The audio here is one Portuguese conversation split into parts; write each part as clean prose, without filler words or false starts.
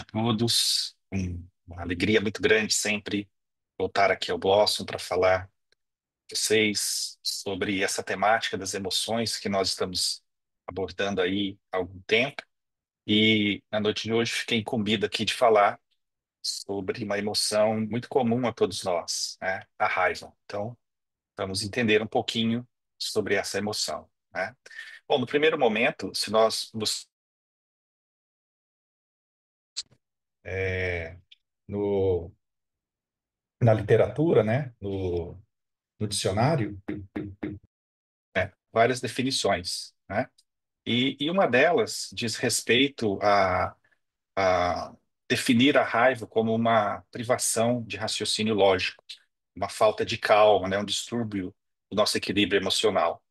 noite a todos. Uma alegria muito grande sempre voltar aqui ao Blossom para falar com vocês sobre essa temática das emoções que nós estamos abordando aí há algum tempo. E na noite de hoje fiquei incumbido aqui de falar sobre uma emoção muito comum a todos nós, né? A raiva. Então, vamos entender um pouquinho sobre essa emoção, né? Bom, no primeiro momento, se nós é, no na literatura, né, no dicionário, várias definições, né? E uma delas diz respeito a definir a raiva como uma privação de raciocínio lógico, uma falta de calma, né, um distúrbio do nosso equilíbrio emocional.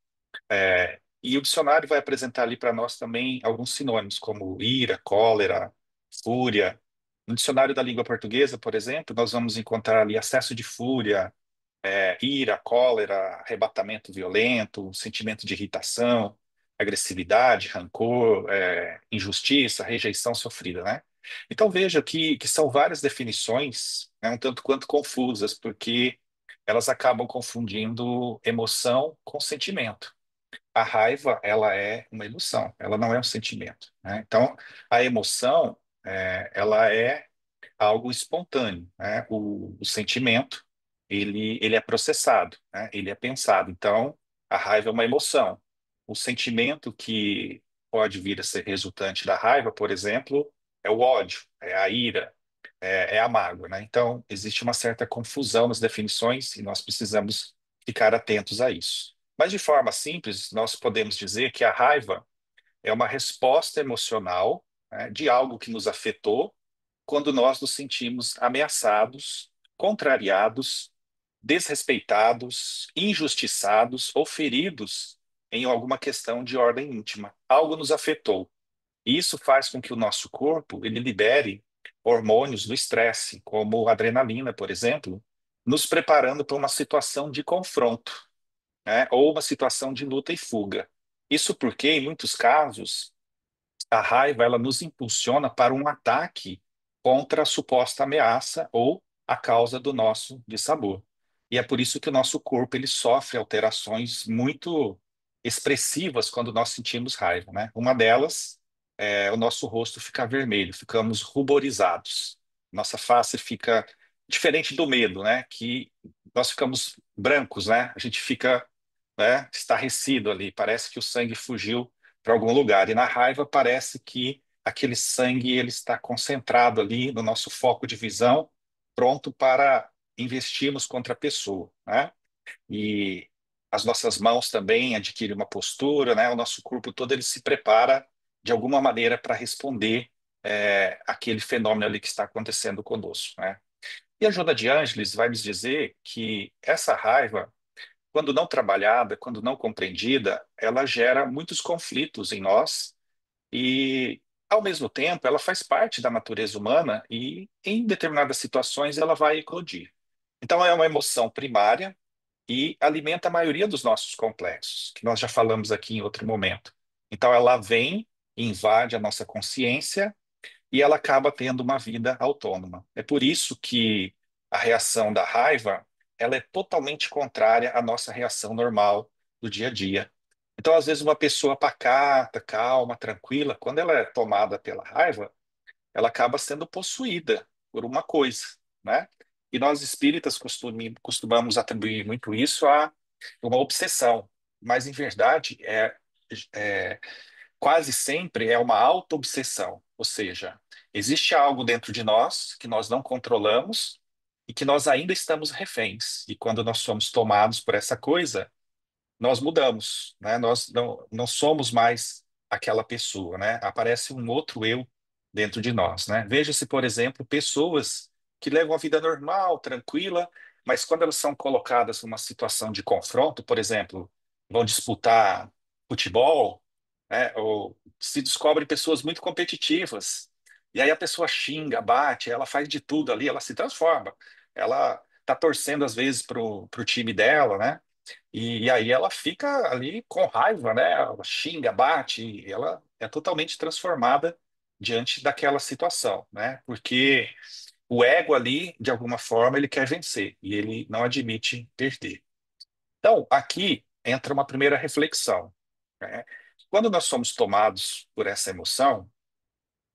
E o dicionário vai apresentar ali para nós também alguns sinônimos, como ira, cólera, fúria. No dicionário da língua portuguesa, por exemplo, nós vamos encontrar ali acesso de fúria, ira, cólera, arrebatamento violento, sentimento de irritação, agressividade, rancor, injustiça, rejeição sofrida, né? Então veja que são várias definições, né, um tanto quanto confusas, porque elas acabam confundindo emoção com sentimento. A raiva, ela é uma emoção, ela não é um sentimento, né? Então, a emoção, ela é algo espontâneo, né? O sentimento, ele é processado, né? Ele é pensado. Então, a raiva é uma emoção. O sentimento que pode vir a ser resultante da raiva, por exemplo, é o ódio, é a ira, é a mágoa, né? Então, existe uma certa confusão nas definições e nós precisamos ficar atentos a isso. Mas, de forma simples, nós podemos dizer que a raiva é uma resposta emocional, né, de algo que nos afetou quando nós nos sentimos ameaçados, contrariados, desrespeitados, injustiçados ou feridos em alguma questão de ordem íntima. Algo nos afetou. E isso faz com que o nosso corpo ele libere hormônios do estresse, como a adrenalina, por exemplo, nos preparando para uma situação de confronto, né, ou uma situação de luta e fuga. Isso porque, em muitos casos, a raiva ela nos impulsiona para um ataque contra a suposta ameaça ou a causa do nosso dissabor. E é por isso que o nosso corpo ele sofre alterações muito expressivas quando nós sentimos raiva, né? Uma delas é o nosso rosto ficar vermelho, ficamos ruborizados. Nossa face fica diferente do medo, né? Que nós ficamos brancos, né? A gente fica, né, estarrecido ali, parece que o sangue fugiu para algum lugar. E na raiva parece que aquele sangue ele está concentrado ali no nosso foco de visão, pronto para investirmos contra a pessoa, né? E as nossas mãos também adquirem uma postura, né? O nosso corpo todo ele se prepara de alguma maneira para responder aquele fenômeno ali que está acontecendo conosco, né? E a Joana de Ângeles vai nos dizer que essa raiva quando não trabalhada, quando não compreendida, ela gera muitos conflitos em nós e, ao mesmo tempo, ela faz parte da natureza humana e, em determinadas situações, ela vai eclodir. Então, é uma emoção primária e alimenta a maioria dos nossos complexos, que nós já falamos aqui em outro momento. Então, ela vem, invade a nossa consciência e ela acaba tendo uma vida autônoma. É por isso que a reação da raiva, ela é totalmente contrária à nossa reação normal do dia a dia. Então, às vezes, uma pessoa pacata, calma, tranquila, quando ela é tomada pela raiva, ela acaba sendo possuída por uma coisa, né? E nós espíritas costumamos atribuir muito isso a uma obsessão, mas em verdade é quase sempre é uma auto-obsessão, ou seja, existe algo dentro de nós que nós não controlamos e que nós ainda estamos reféns. E quando nós somos tomados por essa coisa, nós mudamos, né? Nós não somos mais aquela pessoa, né? Aparece um outro eu dentro de nós, né? Veja-se, por exemplo, pessoas que levam a vida normal, tranquila, mas quando elas são colocadas numa situação de confronto, por exemplo, vão disputar futebol, né? Ou se descobrem pessoas muito competitivas, e aí a pessoa xinga, bate, ela faz de tudo ali, ela se transforma. Ela está torcendo às vezes para o time dela, né? E aí ela fica ali com raiva, né? Ela xinga, bate, e ela é totalmente transformada diante daquela situação, né? Porque o ego ali, de alguma forma, ele quer vencer e ele não admite perder. Então, aqui entra uma primeira reflexão, né? Quando nós somos tomados por essa emoção,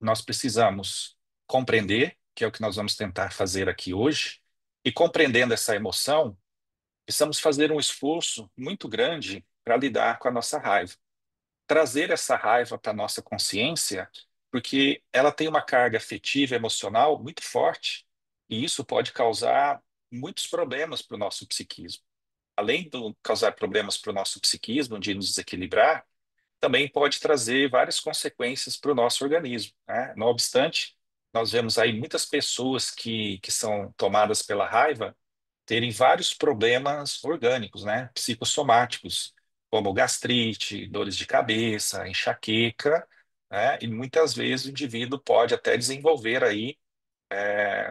nós precisamos compreender, que é o que nós vamos tentar fazer aqui hoje, e compreendendo essa emoção, precisamos fazer um esforço muito grande para lidar com a nossa raiva. Trazer essa raiva para a nossa consciência, porque ela tem uma carga afetiva, emocional muito forte, e isso pode causar muitos problemas para o nosso psiquismo. Além de causar problemas para o nosso psiquismo, de nos desequilibrar, também pode trazer várias consequências para o nosso organismo, né? Não obstante, nós vemos aí muitas pessoas que são tomadas pela raiva terem vários problemas orgânicos, né? Psicossomáticos, como gastrite, dores de cabeça, enxaqueca, né? E muitas vezes o indivíduo pode até desenvolver aí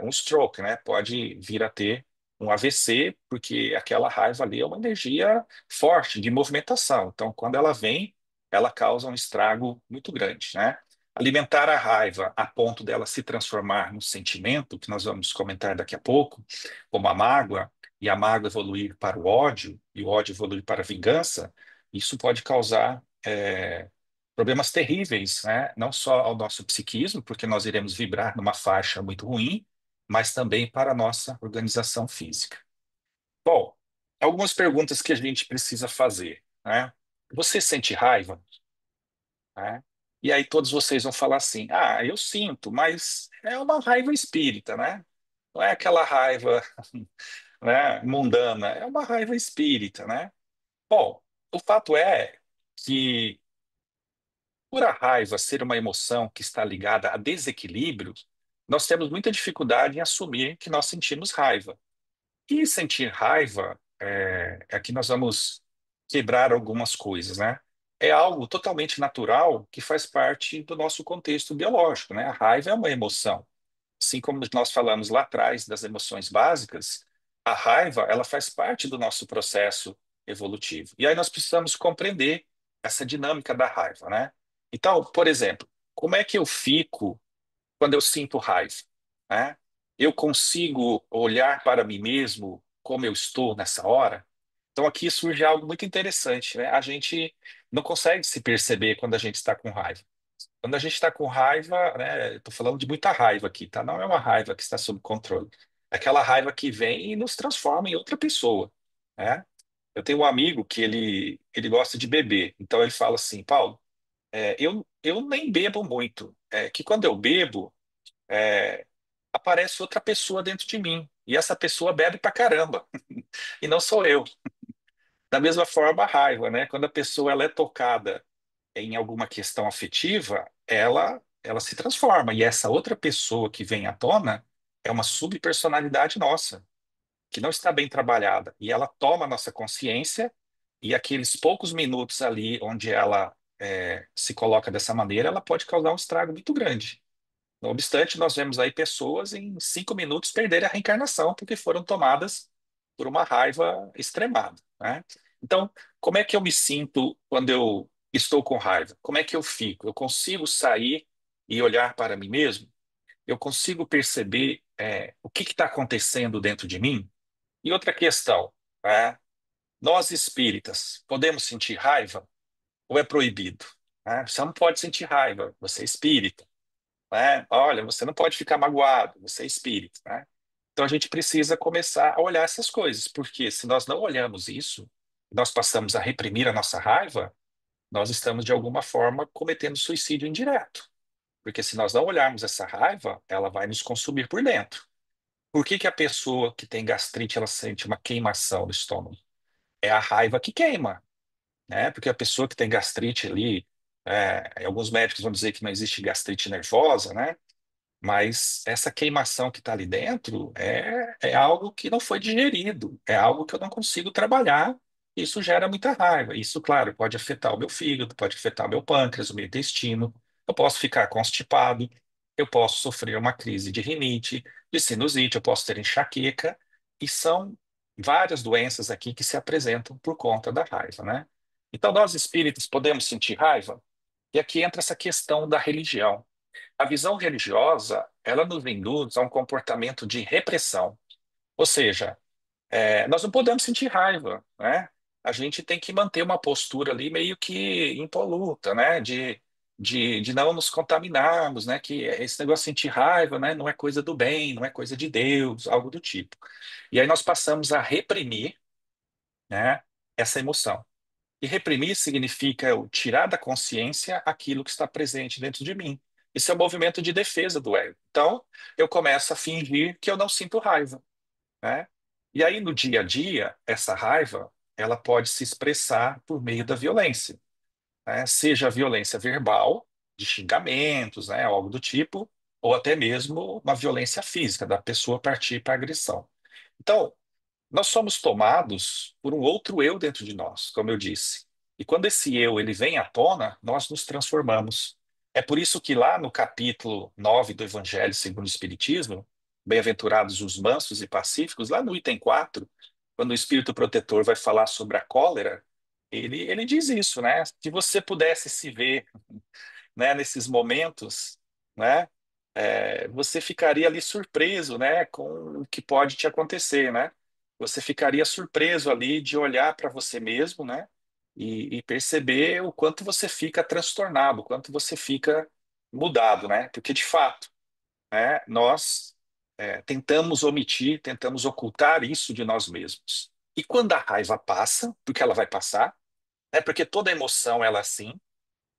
um stroke, né? Pode vir a ter um AVC, porque aquela raiva ali é uma energia forte de movimentação. Então, quando ela vem, ela causa um estrago muito grande, né? Alimentar a raiva a ponto dela se transformar num sentimento, que nós vamos comentar daqui a pouco, como a mágoa, e a mágoa evoluir para o ódio, e o ódio evoluir para a vingança, isso pode causar problemas terríveis, né? Não só ao nosso psiquismo, porque nós iremos vibrar numa faixa muito ruim, mas também para a nossa organização física. Bom, algumas perguntas que a gente precisa fazer, né? Você sente raiva, né? E aí todos vocês vão falar assim: ah, eu sinto, mas é uma raiva espírita, né? Não é aquela raiva, né, mundana, é uma raiva espírita, né? Bom, o fato é que por a raiva ser uma emoção que está ligada a desequilíbrio, nós temos muita dificuldade em assumir que nós sentimos raiva. E sentir raiva é que nós vamos quebrar algumas coisas, né? É algo totalmente natural que faz parte do nosso contexto biológico, né? A raiva é uma emoção. Assim como nós falamos lá atrás das emoções básicas, a raiva, ela faz parte do nosso processo evolutivo. E aí nós precisamos compreender essa dinâmica da raiva, né? Então, por exemplo, como é que eu fico quando eu sinto raiva, né? Eu consigo olhar para mim mesmo como eu estou nessa hora? Então aqui surge algo muito interessante, né? A gente não consegue se perceber quando a gente está com raiva. Quando a gente está com raiva, né? Estou falando de muita raiva aqui, tá? Não é uma raiva que está sob controle. É aquela raiva que vem e nos transforma em outra pessoa, né? Eu tenho um amigo que ele gosta de beber. Então ele fala assim, Paulo, eu nem bebo muito. É que quando eu bebo, é, aparece outra pessoa dentro de mim. E essa pessoa bebe pra caramba. E não sou eu. Da mesma forma, a raiva, né? Quando a pessoa ela é tocada em alguma questão afetiva, ela se transforma. E essa outra pessoa que vem à tona é uma subpersonalidade nossa, que não está bem trabalhada. E ela toma a nossa consciência, e aqueles poucos minutos ali onde ela se coloca dessa maneira, ela pode causar um estrago muito grande. Não obstante, nós vemos aí pessoas em 5 minutos perderem a reencarnação porque foram tomadas por uma raiva extremada, né? Então, como é que eu me sinto quando eu estou com raiva? Como é que eu fico? Eu consigo sair e olhar para mim mesmo? Eu consigo perceber o que está acontecendo dentro de mim? E outra questão, né? Nós espíritas podemos sentir raiva ou é proibido? Né? Você não pode sentir raiva, você é espírita, né? Olha, você não pode ficar magoado, você é espírito, né? Então a gente precisa começar a olhar essas coisas, porque se nós não olhamos isso, nós passamos a reprimir a nossa raiva, nós estamos de alguma forma cometendo suicídio indireto. Porque se nós não olharmos essa raiva, ela vai nos consumir por dentro. Por que que a pessoa que tem gastrite ela sente uma queimação no estômago? É a raiva que queima, né? Porque a pessoa que tem gastrite ali, alguns médicos vão dizer que não existe gastrite nervosa, né? Mas essa queimação que está ali dentro é algo que não foi digerido, é algo que eu não consigo trabalhar. Isso gera muita raiva. Isso, claro, pode afetar o meu fígado, pode afetar o meu pâncreas, o meu intestino. Eu posso ficar constipado, eu posso sofrer uma crise de rinite, de sinusite, eu posso ter enxaqueca. E são várias doenças aqui que se apresentam por conta da raiva, né? Então, nós espíritos podemos sentir raiva? E aqui entra essa questão da religião. A visão religiosa, ela nos induz a um comportamento de repressão. Ou seja, nós não podemos sentir raiva, né? A gente tem que manter uma postura ali meio que impoluta, né? De não nos contaminarmos, né? Que esse negócio de sentir raiva, né? Não é coisa do bem, não é coisa de Deus, algo do tipo. E aí nós passamos a reprimir, né? Essa emoção. E reprimir significa eu tirar da consciência aquilo que está presente dentro de mim. Isso é um movimento de defesa do ego. Então, eu começo a fingir que eu não sinto raiva, né? E aí, no dia a dia, essa raiva, ela pode se expressar por meio da violência, né? Seja a violência verbal, de xingamentos, né? Algo do tipo, ou até mesmo uma violência física, da pessoa partir para agressão. Então, nós somos tomados por um outro eu dentro de nós, como eu disse. E quando esse eu ele vem à tona, nós nos transformamos. É por isso que lá no capítulo 9 do Evangelho segundo o Espiritismo, bem-aventurados os mansos e pacíficos, lá no item 4, quando o Espírito Protetor vai falar sobre a cólera, ele diz isso, né? Se você pudesse se ver, né, nesses momentos, né, você ficaria ali surpreso, né, com o que pode te acontecer, né? Você ficaria surpreso ali de olhar para você mesmo, né, e perceber o quanto você fica transtornado, o quanto você fica mudado, né? Porque de fato, né, nós tentamos omitir, tentamos ocultar isso de nós mesmos. E quando a raiva passa, porque ela vai passar, né? Porque toda emoção ela é assim,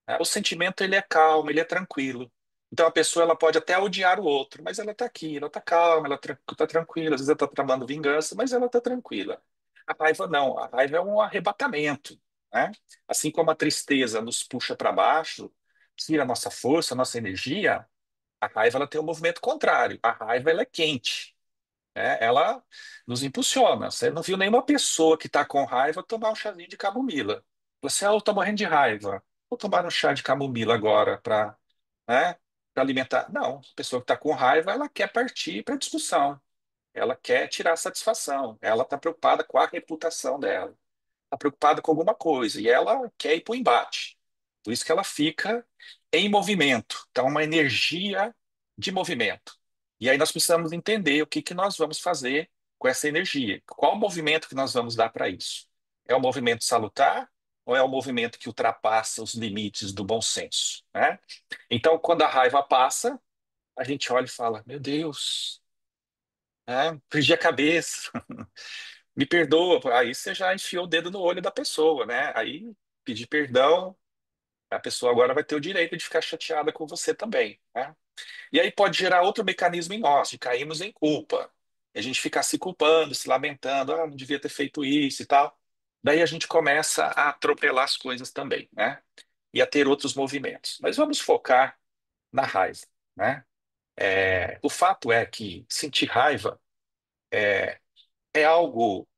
né? O sentimento ele é calmo, ele é tranquilo. Então a pessoa ela pode até odiar o outro, mas ela está aqui, ela está calma, ela está tranquila. Às vezes ela está tramando vingança, mas ela está tranquila. A raiva não, a raiva é um arrebatamento, né? Assim como a tristeza nos puxa para baixo, tira a nossa força, a nossa energia, a raiva ela tem um movimento contrário. A raiva ela é quente, né? Ela nos impulsiona. Você não viu nenhuma pessoa que está com raiva tomar um chazinho de camomila. Você, eu estou morrendo de raiva. Vou tomar um chá de camomila agora para, né, para alimentar. Não, a pessoa que está com raiva, ela quer partir para discussão. Ela quer tirar satisfação. Ela está preocupada com a reputação dela, está preocupada com alguma coisa e ela quer ir para o embate. Por isso que ela fica em movimento. Então, uma energia de movimento. E aí nós precisamos entender o que que nós vamos fazer com essa energia. Qual o movimento que nós vamos dar para isso? É um movimento salutar ou é um movimento que ultrapassa os limites do bom senso, né? Então, quando a raiva passa, a gente olha e fala: Meu Deus, né? Perdi a cabeça. Me perdoa. Aí você já enfiou o dedo no olho da pessoa, né? Aí pedir perdão, a pessoa agora vai ter o direito de ficar chateada com você também, né? E aí pode gerar outro mecanismo em nós, de cairmos em culpa. E a gente ficar se culpando, se lamentando, não devia ter feito isso e tal. Daí a gente começa a atropelar as coisas também, né? E a ter outros movimentos. Mas vamos focar na raiva, né? O fato é que sentir raiva é algo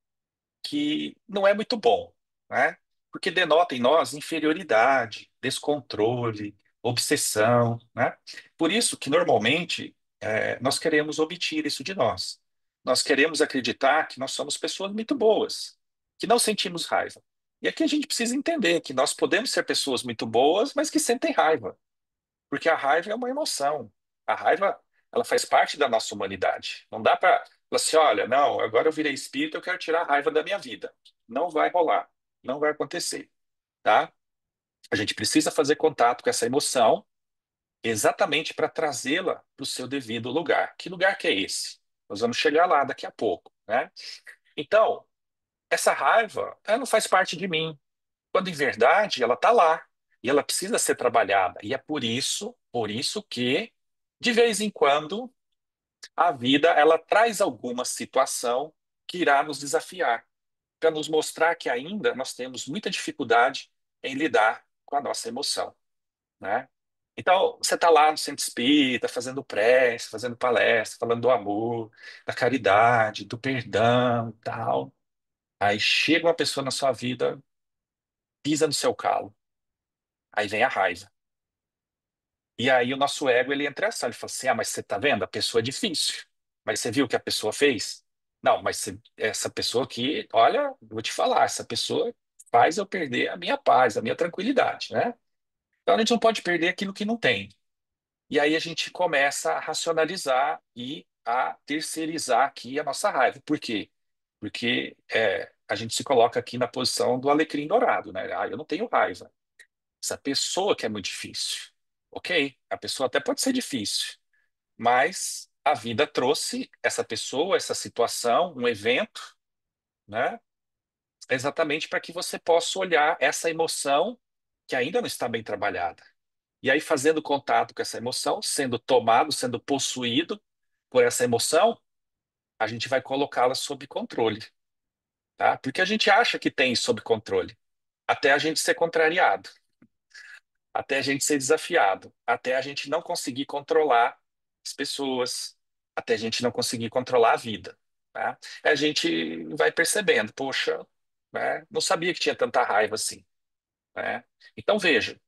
que não é muito bom, né? Porque denota em nós inferioridade, descontrole, obsessão, né? Por isso que normalmente nós queremos omitir isso de nós. Nós queremos acreditar que nós somos pessoas muito boas, que não sentimos raiva. E aqui a gente precisa entender que nós podemos ser pessoas muito boas, mas que sentem raiva. Porque a raiva é uma emoção. A raiva, ela faz parte da nossa humanidade. Não dá para falar assim, olha, não, agora eu virei espírito, eu quero tirar a raiva da minha vida. Não vai rolar, não vai acontecer, tá? A gente precisa fazer contato com essa emoção exatamente para trazê-la para o seu devido lugar. Que lugar que é esse? Nós vamos chegar lá daqui a pouco, né? Então, essa raiva, ela não faz parte de mim, quando em verdade ela está lá e ela precisa ser trabalhada. E é por isso que de vez em quando a vida ela traz alguma situação que irá nos desafiar, para nos mostrar que ainda nós temos muita dificuldade em lidar com a nossa emoção, né? Então, você está lá no centro espírita, fazendo prece, fazendo palestra, falando do amor, da caridade, do perdão, e tal. Aí chega uma pessoa na sua vida, pisa no seu calo. Aí vem a raiva. E aí o nosso ego ele entra em ação. Ele fala assim: mas você tá vendo? A pessoa é difícil. Mas você viu o que a pessoa fez? Não, mas essa pessoa aqui, olha, vou te falar, essa pessoa faz eu perder a minha paz, a minha tranquilidade, né? Então a gente não pode perder aquilo que não tem. E aí a gente começa a racionalizar e a terceirizar aqui a nossa raiva. Por quê? Porque a gente se coloca aqui na posição do alecrim dourado, né? Ah, eu não tenho raiva. Essa pessoa que é muito difícil. Ok, a pessoa até pode ser difícil, mas a vida trouxe essa pessoa, essa situação, um evento, né? Exatamente para que você possa olhar essa emoção que ainda não está bem trabalhada. E aí, fazendo contato com essa emoção, sendo tomado, sendo possuído por essa emoção, a gente vai colocá-la sob controle, tá? Porque a gente acha que tem sob controle, até a gente ser contrariado, até a gente ser desafiado, até a gente não conseguir controlar as pessoas, até a gente não conseguir controlar a vida, tá? A gente vai percebendo, poxa, né? Não sabia que tinha tanta raiva assim, né? Então veja,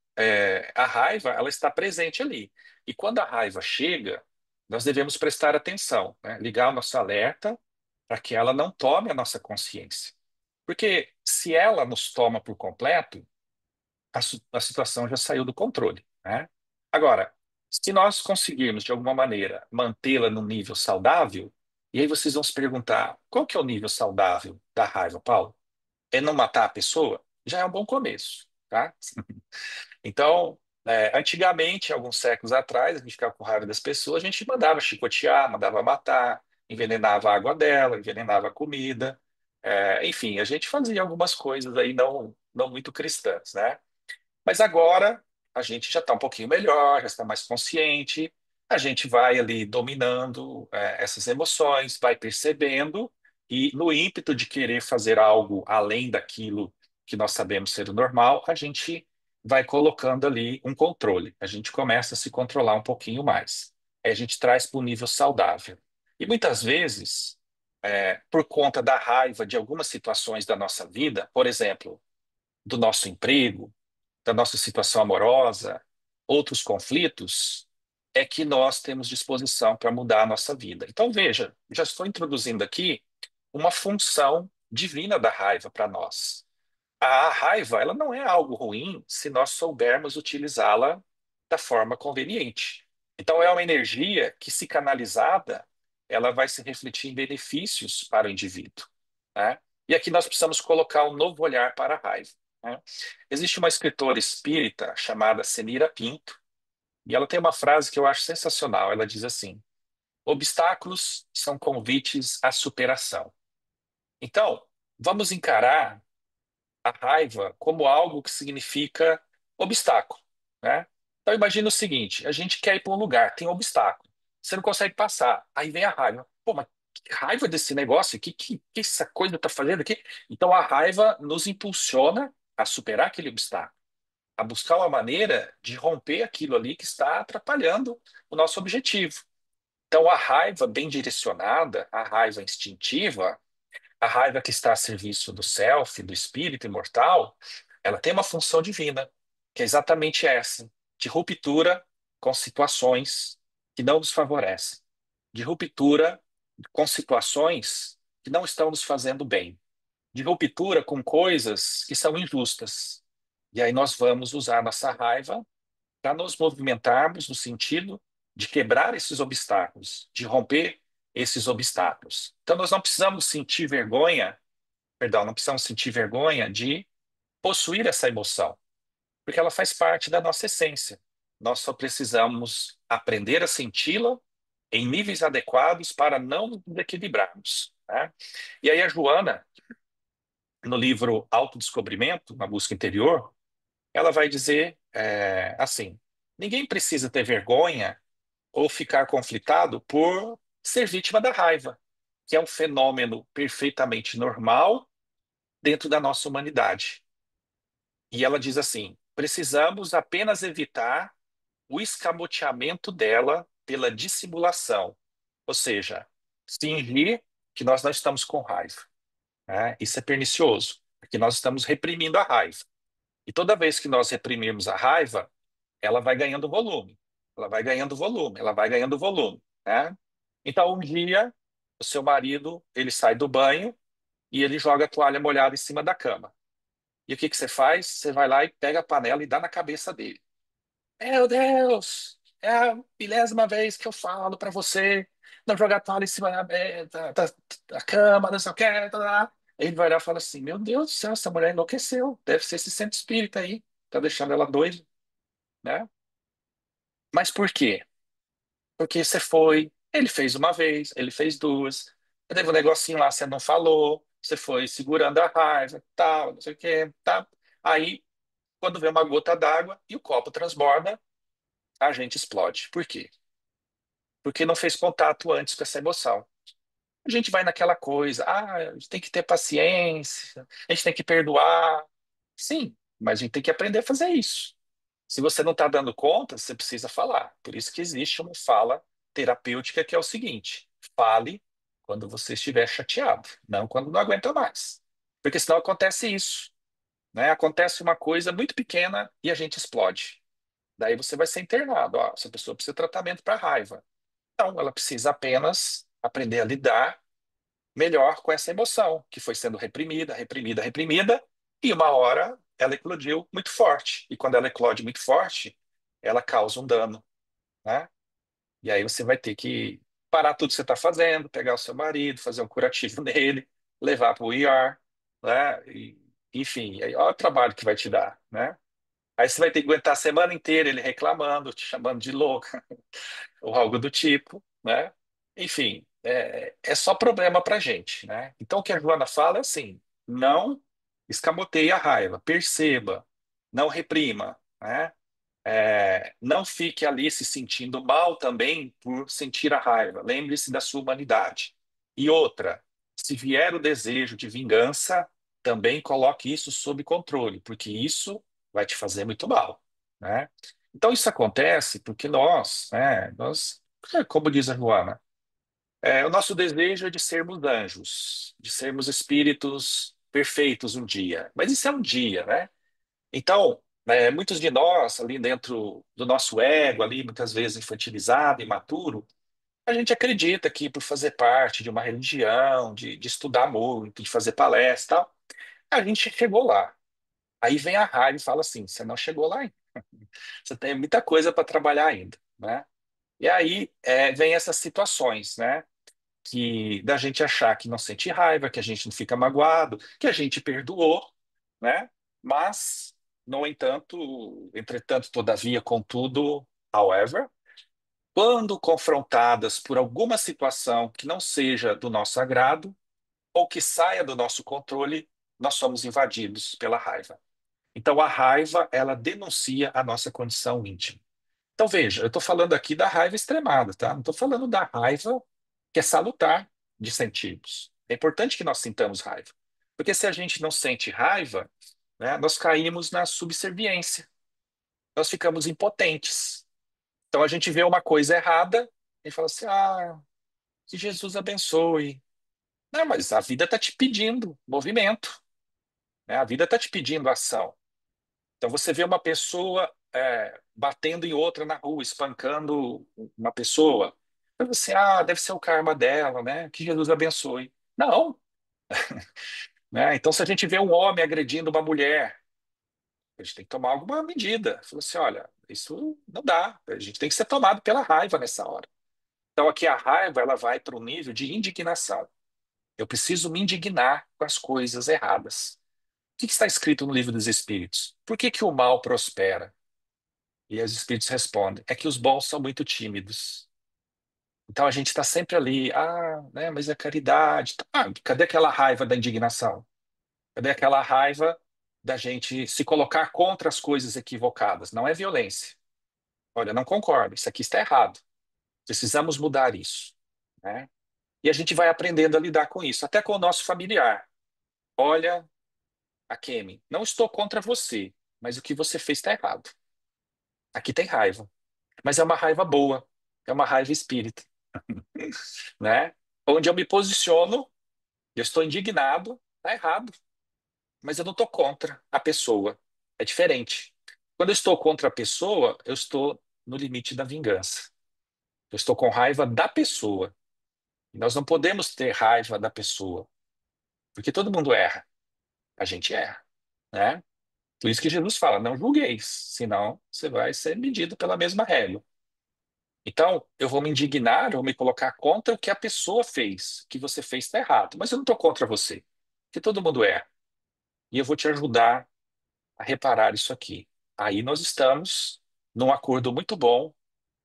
a raiva ela está presente ali. E quando a raiva chega, nós devemos prestar atenção, né? Ligar o nosso alerta para que ela não tome a nossa consciência. Porque se ela nos toma por completo, a situação já saiu do controle, né? Agora, se nós conseguirmos de alguma maneira mantê-la num nível saudável, e aí vocês vão se perguntar, qual que é o nível saudável da raiva, Paulo? É não matar a pessoa? Já é um bom começo, tá? Então, antigamente, alguns séculos atrás, a gente ficava com raiva das pessoas, a gente mandava chicotear, mandava matar, envenenava a água dela, envenenava a comida. Enfim, a gente fazia algumas coisas aí não muito cristãs, né? Mas agora a gente já está um pouquinho melhor, já está mais consciente, a gente vai ali dominando essas emoções, vai percebendo, e no ímpeto de querer fazer algo além daquilo que nós sabemos ser o normal, a gente vai colocando ali um controle, a gente começa a se controlar um pouquinho mais. Aí a gente traz para o nível saudável. E muitas vezes, por conta da raiva de algumas situações da nossa vida, por exemplo, do nosso emprego, da nossa situação amorosa, outros conflitos, é que nós temos disposição para mudar a nossa vida. Então, veja, já estou introduzindo aqui uma função divina da raiva para nós. A raiva, ela não é algo ruim se nós soubermos utilizá-la da forma conveniente. Então, é uma energia que, se canalizada, ela vai se refletir em benefícios para o indivíduo, né? E aqui nós precisamos colocar um novo olhar para a raiva, né? Existe uma escritora espírita chamada Senira Pinto, e ela tem uma frase que eu acho sensacional. Ela diz assim: obstáculos são convites à superação. Então, vamos encarar a raiva como algo que significa obstáculo, né? Então imagina o seguinte, a gente quer ir para um lugar, tem um obstáculo, você não consegue passar, aí vem a raiva. Pô, mas que raiva desse negócio, que essa coisa está fazendo aqui? Então a raiva nos impulsiona a superar aquele obstáculo, a buscar uma maneira de romper aquilo ali que está atrapalhando o nosso objetivo. Então a raiva bem direcionada, a raiva instintiva, a raiva que está a serviço do self, do espírito imortal, ela tem uma função divina, que é exatamente essa, de ruptura com situações que não nos favorecem, de ruptura com situações que não estão nos fazendo bem, de ruptura com coisas que são injustas. E aí nós vamos usar nossa raiva para nos movimentarmos no sentido de quebrar esses obstáculos, de romper esses obstáculos. Então nós não precisamos sentir vergonha, perdão, não precisamos sentir vergonha de possuir essa emoção, porque ela faz parte da nossa essência. Nós só precisamos aprender a senti-la em níveis adequados para não nos desequilibrarmos, né? E aí a Joana, no livro Autodescobrimento, uma busca interior, ela vai dizer assim: ninguém precisa ter vergonha ou ficar conflitado por ser vítima da raiva, que é um fenômeno perfeitamente normal dentro da nossa humanidade. E ela diz assim: precisamos apenas evitar o escamoteamento dela pela dissimulação, ou seja, fingir que nós não estamos com raiva, né? Isso é pernicioso, porque nós estamos reprimindo a raiva. E toda vez que nós reprimimos a raiva, ela vai ganhando volume, ela vai ganhando volume, ela vai ganhando volume, né? Então, um dia, o seu marido, ele sai do banho e ele joga a toalha molhada em cima da cama. E o que que você faz? Você vai lá e pega a panela e dá na cabeça dele. Meu Deus! é a milésima vez que eu falo pra você não jogar toalha em cima da cama, não sei o que. Tá, tá. Tá." Ele vai olhar e fala assim: Meu Deus do céu, essa mulher enlouqueceu. Deve ser esse centro espírita aí. Tá deixando ela doida, né? Mas por quê? Porque você foi, ele fez uma vez, ele fez duas, teve um negocinho lá, você não falou, você foi segurando a raiva, tal, não sei o quê, tá? Aí, quando vê uma gota d'água e o copo transborda, a gente explode. Por quê? Porque não fez contato antes com essa emoção. A gente vai naquela coisa, a gente tem que ter paciência, a gente tem que perdoar. Sim, mas a gente tem que aprender a fazer isso. Se você não está dando conta, você precisa falar. Por isso que existe uma fala terapêutica que é o seguinte: fale quando você estiver chateado, não quando não aguenta mais. Porque senão acontece isso, né? Acontece uma coisa muito pequena e a gente explode. Daí você vai ser internado. Ó, essa pessoa precisa de tratamento para raiva. Não, ela precisa apenas aprender a lidar melhor com essa emoção que foi sendo reprimida, reprimida, reprimida, e uma hora ela eclodiu muito forte. E quando ela eclode muito forte, ela causa um dano, né? E aí você vai ter que parar tudo que você está fazendo, pegar o seu marido, fazer um curativo nele, levar para o ER, né? Enfim, aí, olha o trabalho que vai te dar, né? Aí você vai ter que aguentar a semana inteira ele reclamando, te chamando de louca, ou algo do tipo, né? Enfim, é só problema pra gente, né? Então o que a Joana fala é assim: não escamoteie a raiva, perceba, não reprima, né? Não fique ali se sentindo mal também por sentir a raiva. Lembre-se da sua humanidade. E outra, se vier o desejo de vingança, também coloque isso sob controle, porque isso vai te fazer muito mal, né? Então isso acontece porque como diz a Joana, o nosso desejo é de sermos anjos, de sermos espíritos perfeitos um dia. Mas isso é um dia, né? Então, muitos de nós, ali dentro do nosso ego, ali muitas vezes infantilizado, imaturo, a gente acredita que por fazer parte de uma religião, de estudar muito, de fazer palestra, e tal, a gente chegou lá. Aí vem a raiva e fala assim: você não chegou lá ainda. Você tem muita coisa para trabalhar ainda, né? E aí vem essas situações, né? Que da gente achar que não sente raiva, que a gente não fica magoado, que a gente perdoou, né? Mas, no entanto, entretanto, todavia, contudo, however, quando confrontadas por alguma situação que não seja do nosso agrado ou que saia do nosso controle, nós somos invadidos pela raiva. Então, a raiva, ela denuncia a nossa condição íntima. Então, veja, eu estou falando aqui da raiva extremada, tá? Não estou falando da raiva que é salutar de sentirmos. É importante que nós sintamos raiva. Porque se a gente não sente raiva, né, nós caímos na subserviência. Nós ficamos impotentes. Então, a gente vê uma coisa errada e fala assim: que Jesus abençoe. Não, mas a vida está te pedindo movimento, né? A vida está te pedindo ação. Então, você vê uma pessoa batendo em outra na rua, espancando uma pessoa. Você, deve ser o karma dela, né? Que Jesus abençoe. Não, né? Então, se a gente vê um homem agredindo uma mulher, a gente tem que tomar alguma medida. Falou assim, olha, isso não dá. A gente tem que ser tomado pela raiva nessa hora. Então, aqui a raiva, ela vai para o nível de indignação. Eu preciso me indignar com as coisas erradas. O que está escrito no livro dos Espíritos? Por que que o mal prospera? E os espíritos respondem: é que os bons são muito tímidos. Então a gente está sempre ali, né, mas é caridade. Cadê aquela raiva da indignação? Cadê aquela raiva da gente se colocar contra as coisas equivocadas? Não é violência. Olha, não concordo, isso aqui está errado. Precisamos mudar isso, né? E a gente vai aprendendo a lidar com isso, até com o nosso familiar. Olha, Akemi, não estou contra você, mas o que você fez está errado. Aqui tem raiva, mas é uma raiva boa, é uma raiva espírita, né? Onde eu me posiciono, eu estou indignado, tá errado, mas eu não estou contra a pessoa. É diferente. Quando eu estou contra a pessoa, eu estou no limite da vingança. Eu estou com raiva da pessoa. E nós não podemos ter raiva da pessoa, porque todo mundo erra. A gente erra, né? Por isso que Jesus fala: não julgueis, senão você vai ser medido pela mesma régua. Então, eu vou me indignar, eu vou me colocar contra o que a pessoa fez. O que você fez está errado. Mas eu não estou contra você, que todo mundo é. E eu vou te ajudar a reparar isso aqui. Aí nós estamos num acordo muito bom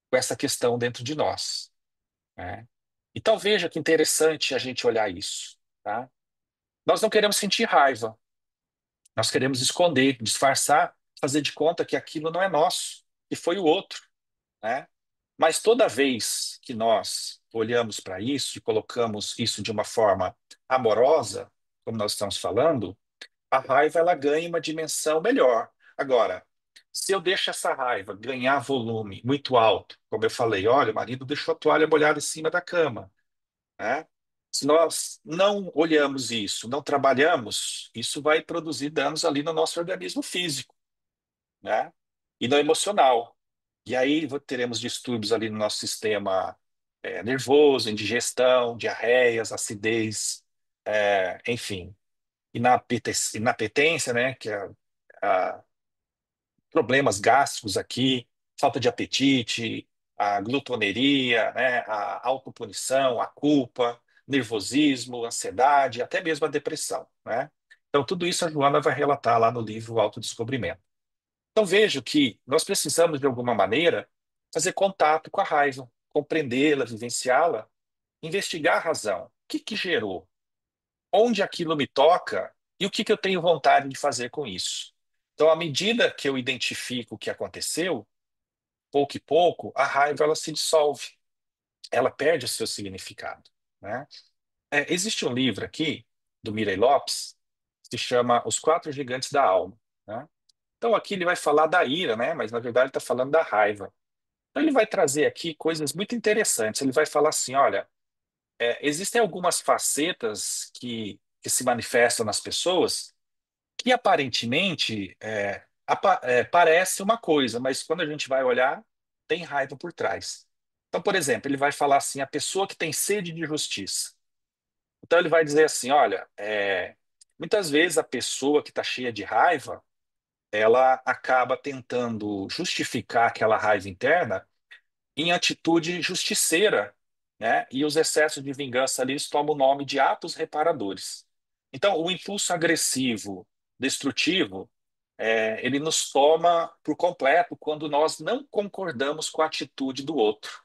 com essa questão dentro de nós, né? Então veja que interessante a gente olhar isso, tá? Nós não queremos sentir raiva, nós queremos esconder, disfarçar, fazer de conta que aquilo não é nosso, que foi o outro, né? Mas toda vez que nós olhamos para isso e colocamos isso de uma forma amorosa, como nós estamos falando, a raiva ela ganha uma dimensão melhor. Agora, se eu deixo essa raiva ganhar volume muito alto, como eu falei, olha, o marido deixou a toalha molhada em cima da cama, né? Se nós não olhamos isso, não trabalhamos, isso vai produzir danos ali no nosso organismo físico, né? E no emocional. E aí teremos distúrbios ali no nosso sistema nervoso, indigestão, diarreias, acidez, enfim, inapetência, né? Que é a- problemas gástricos aqui, falta de apetite, a glutoneria, né? A autopunição, a culpa, nervosismo, ansiedade, até mesmo a depressão, né? Então, tudo isso a Joana vai relatar lá no livro Autodescobrimento. Então vejo que nós precisamos, de alguma maneira, fazer contato com a raiva, compreendê-la, vivenciá-la, investigar a razão. O que que gerou? Onde aquilo me toca e o que que eu tenho vontade de fazer com isso? Então, à medida que eu identifico o que aconteceu, pouco e pouco, a raiva ela se dissolve, ela perde o seu significado, né? Existe um livro aqui, do Mirei Lopes, que se chama Os Quatro Gigantes da Alma, né? Então, aqui ele vai falar da ira, né? Mas na verdade está falando da raiva. Então, ele vai trazer aqui coisas muito interessantes. Ele vai falar assim: olha, existem algumas facetas que se manifestam nas pessoas que aparentemente parece uma coisa, mas quando a gente vai olhar, tem raiva por trás. Então, por exemplo, ele vai falar assim: a pessoa que tem sede de justiça. Então, ele vai dizer assim: olha, muitas vezes a pessoa que está cheia de raiva ela acaba tentando justificar aquela raiva interna em atitude justiceira, né? E os excessos de vingança ali eles tomam o nome de atos reparadores. Então, o impulso agressivo, destrutivo, ele nos toma por completo quando nós não concordamos com a atitude do outro.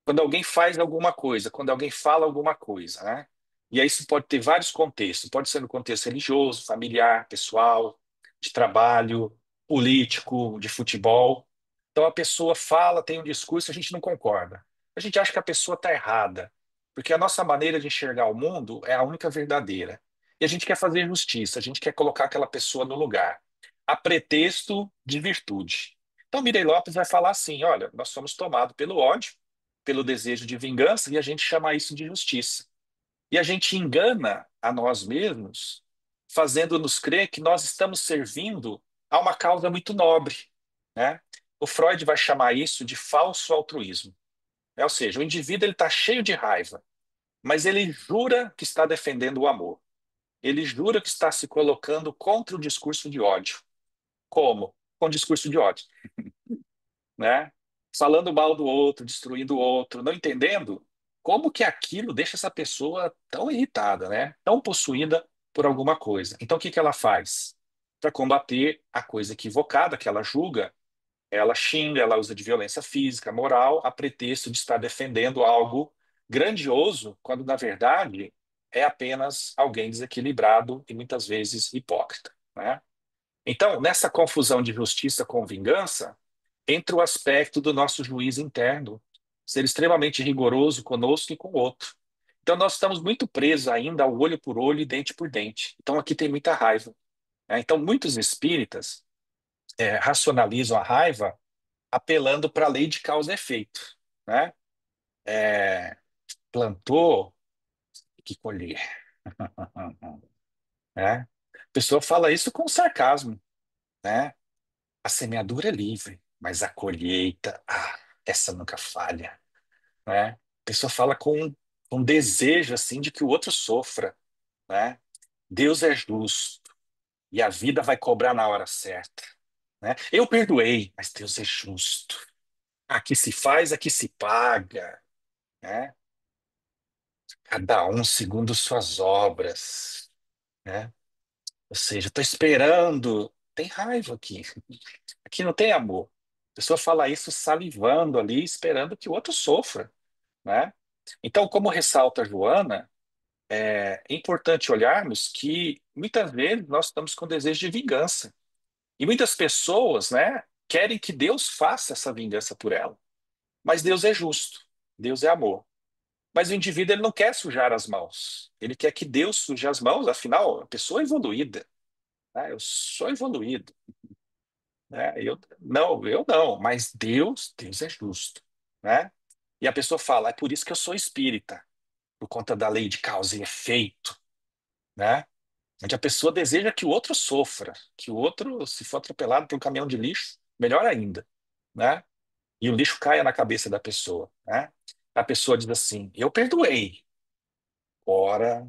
Quando alguém faz alguma coisa, quando alguém fala alguma coisa, né? E aí isso pode ter vários contextos. Pode ser no contexto religioso, familiar, pessoal, de trabalho, político, de futebol. Então a pessoa fala, tem um discurso, a gente não concorda. A gente acha que a pessoa está errada, porque a nossa maneira de enxergar o mundo é a única verdadeira. E a gente quer fazer justiça, a gente quer colocar aquela pessoa no lugar, a pretexto de virtude. Então Mirei Lopes vai falar assim: olha, nós somos tomados pelo ódio, pelo desejo de vingança, e a gente chama isso de justiça. E a gente engana a nós mesmos, fazendo-nos crer que nós estamos servindo a uma causa muito nobre, né? O Freud vai chamar isso de falso altruísmo. Ou seja, o indivíduo ele está cheio de raiva, mas ele jura que está defendendo o amor. Ele jura que está se colocando contra o discurso de ódio. Como? Com o discurso de ódio, né? Falando mal do outro, destruindo o outro, não entendendo como que aquilo deixa essa pessoa tão irritada, né? Tão possuída por alguma coisa. Então, o que que ela faz? Para combater a coisa equivocada que ela julga, ela xinga, ela usa de violência física, moral, a pretexto de estar defendendo algo grandioso, quando na verdade é apenas alguém desequilibrado e muitas vezes hipócrita, né? Então, nessa confusão de justiça com vingança, entra o aspecto do nosso juiz interno, ser extremamente rigoroso conosco e com o outro. Então, nós estamos muito presos ainda ao olho por olho e dente por dente. Então, aqui tem muita raiva, né? Então, muitos espíritas racionalizam a raiva apelando para a lei de causa e efeito, né? É, plantou, tem que colher, né? A pessoa fala isso com sarcasmo, né? A semeadura é livre, mas a colheita, essa nunca falha, né? A pessoa fala com desejo assim de que o outro sofra, né? Deus é justo e a vida vai cobrar na hora certa, né? Eu perdoei, mas Deus é justo. Aqui se faz, aqui se paga, né? Cada um segundo suas obras, né? Ou seja, estou esperando. Tem raiva aqui. Aqui não tem amor. A pessoa fala isso salivando ali, esperando que o outro sofra, né? Então, como ressalta a Joana, é importante olharmos que muitas vezes nós estamos com desejo de vingança. E muitas pessoas, né, querem que Deus faça essa vingança por ela. Mas Deus é justo, Deus é amor. Mas o indivíduo ele não quer sujar as mãos. Ele quer que Deus suje as mãos, afinal, a pessoa é evoluída, né? Eu sou evoluído, né? Eu não, mas Deus é justo, né? E a pessoa fala, é por isso que eu sou espírita, por conta da lei de causa e efeito, né? Onde a pessoa deseja que o outro sofra, que o outro, se for atropelado por um caminhão de lixo, melhor ainda, né? E o lixo caia na cabeça da pessoa, né? A pessoa diz assim, eu perdoei, ora,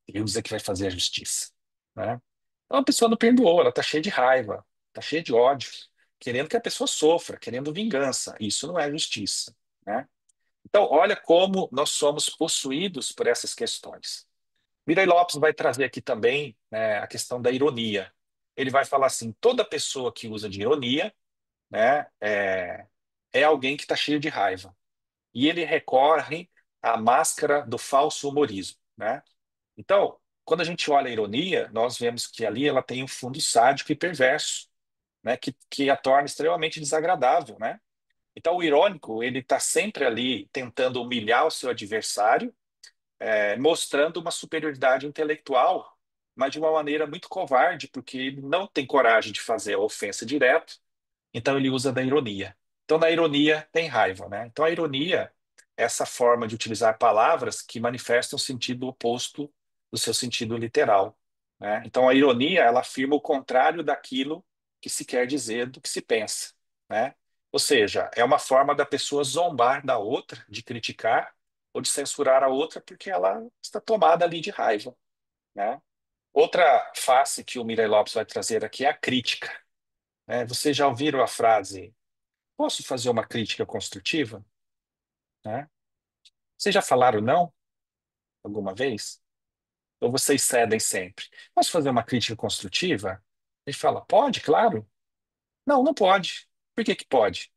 Deus é que vai fazer a justiça, né? Então a pessoa não perdoou, ela está cheia de raiva, está cheia de ódio, querendo que a pessoa sofra, querendo vingança. Isso não é justiça, né? Então, olha como nós somos possuídos por essas questões. Mirei Lopes vai trazer aqui também, né, a questão da ironia. Ele vai falar assim: toda pessoa que usa de ironia, né, é alguém que está cheio de raiva. E ele recorre à máscara do falso humorismo, né? Então, quando a gente olha a ironia, nós vemos que ali ela tem um fundo sádico e perverso, né, que a torna extremamente desagradável, né? Então, o irônico, ele está sempre ali tentando humilhar o seu adversário, mostrando uma superioridade intelectual, mas de uma maneira muito covarde, porque ele não tem coragem de fazer a ofensa direto, então ele usa da ironia. Então, na ironia tem raiva, né? Então, a ironia é essa forma de utilizar palavras que manifestam o sentido oposto do seu sentido literal, né? Então, a ironia, ela afirma o contrário daquilo que se quer dizer, do que se pensa, né? Ou seja, é uma forma da pessoa zombar da outra, de criticar ou de censurar a outra porque ela está tomada ali de raiva, né? Outra face que o Mirei Lopes vai trazer aqui é a crítica, né? Vocês já ouviram a frase posso fazer uma crítica construtiva? Né? Vocês já falaram não alguma vez? Ou vocês cedem sempre? Posso fazer uma crítica construtiva? Ele fala, pode, claro. Não, não pode. Por que que pode?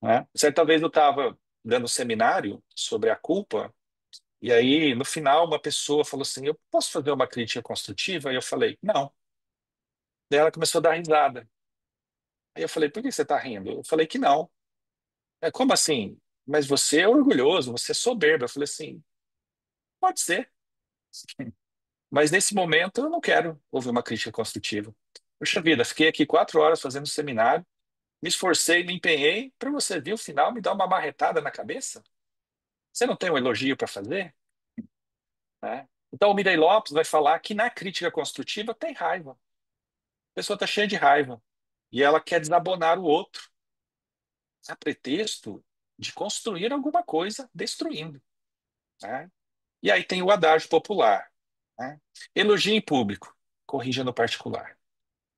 Né? Certa vez eu estava dando um seminário sobre a culpa, e aí, no final, uma pessoa falou assim, eu posso fazer uma crítica construtiva? E eu falei, não. Daí ela começou a dar risada. Aí eu falei, por que você está rindo? Eu falei que não. Como assim? Mas você é orgulhoso, você é soberbo. Eu falei assim, pode ser. Mas nesse momento eu não quero ouvir uma crítica construtiva. Puxa vida, fiquei aqui 4 horas fazendo seminário, me esforcei, me empenhei, para você vir o final me dar uma marretada na cabeça? Você não tem um elogio para fazer? Né? Então o Mirei Lopes vai falar que na crítica construtiva tem raiva. A pessoa está cheia de raiva e ela quer desabonar o outro a pretexto de construir alguma coisa destruindo. Né? E aí tem o adágio popular. Né? Elogie em público, corrija no particular.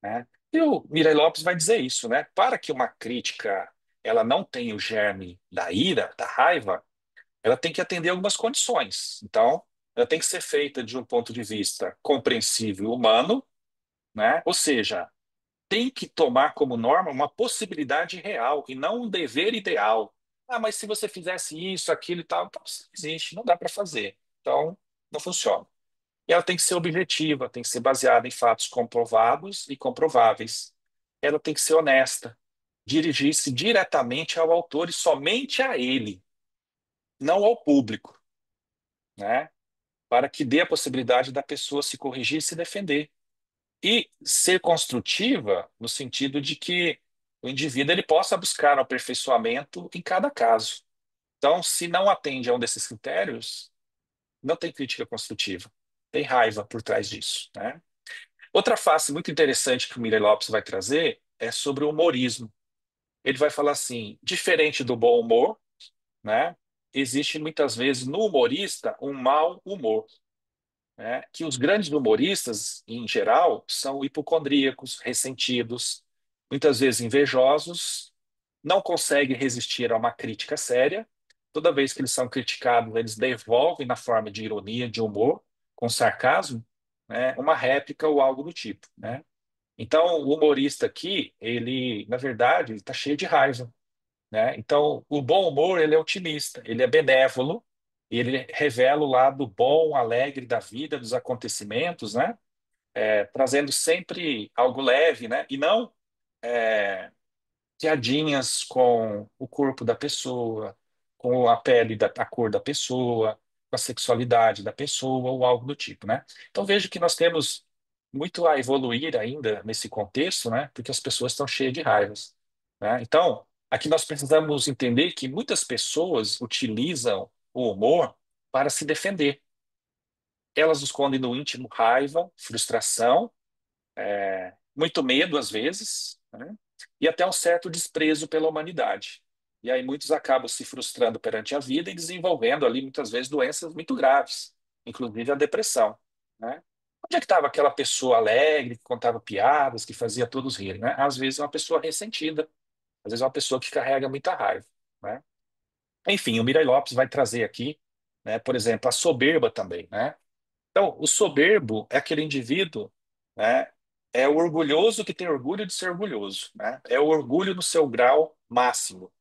Né? E o Mirei Lopes vai dizer isso, né? Para que uma crítica ela não tenha o germe da ira, da raiva, ela tem que atender algumas condições. Então, ela tem que ser feita de um ponto de vista compreensível, humano, né? Ou seja, tem que tomar como norma uma possibilidade real e não um dever ideal. Ah, mas se você fizesse isso, aquilo e tal, então isso não existe, não dá para fazer. Então, não funciona. E ela tem que ser objetiva, tem que ser baseada em fatos comprovados e comprováveis. Ela tem que ser honesta, dirigir-se diretamente ao autor e somente a ele, não ao público, né? Para que dê a possibilidade da pessoa se corrigir e se defender. E ser construtiva no sentido de que o indivíduo ele possa buscar o aperfeiçoamento em cada caso. Então, se não atende a um desses critérios, não tem crítica construtiva. Tem raiva por trás disso, né? Outra face muito interessante que o Mirei Lopes vai trazer é sobre o humorismo. Ele vai falar assim, diferente do bom humor, né? Existe muitas vezes no humorista um mau humor, né? Que os grandes humoristas, em geral, são hipocondríacos, ressentidos, muitas vezes invejosos não conseguem resistir a uma crítica séria. Toda vez que eles são criticados, eles devolvem na forma de ironia, de humor, com sarcasmo, né, uma réplica ou algo do tipo, né? Então, o humorista aqui, ele, na verdade, ele está cheio de raiva, né? Então, o bom humor, ele é otimista, ele é benévolo, ele revela o lado bom, alegre da vida, dos acontecimentos, né? Trazendo sempre algo leve, né? E não é, piadinhas com o corpo da pessoa, com a pele, a cor da pessoa, com a sexualidade da pessoa ou algo do tipo, né? Então vejo que nós temos muito a evoluir ainda nesse contexto, né? Porque as pessoas estão cheias de raivas, né? Então, aqui nós precisamos entender que muitas pessoas utilizam o humor para se defender. Elas escondem no íntimo raiva, frustração, muito medo às vezes, né? E até um certo desprezo pela humanidade. E aí muitos acabam se frustrando perante a vida e desenvolvendo ali muitas vezes doenças muito graves, inclusive a depressão, né? Onde é que estava aquela pessoa alegre, que contava piadas, que fazia todos rirem, né? Às vezes é uma pessoa ressentida, às vezes é uma pessoa que carrega muita raiva, né? Enfim, o Mirai Lopes vai trazer aqui, né, por exemplo, a soberba também, né? Então, o soberbo é aquele indivíduo, né? É o orgulhoso que tem orgulho de ser orgulhoso, né? É o orgulho no seu grau máximo.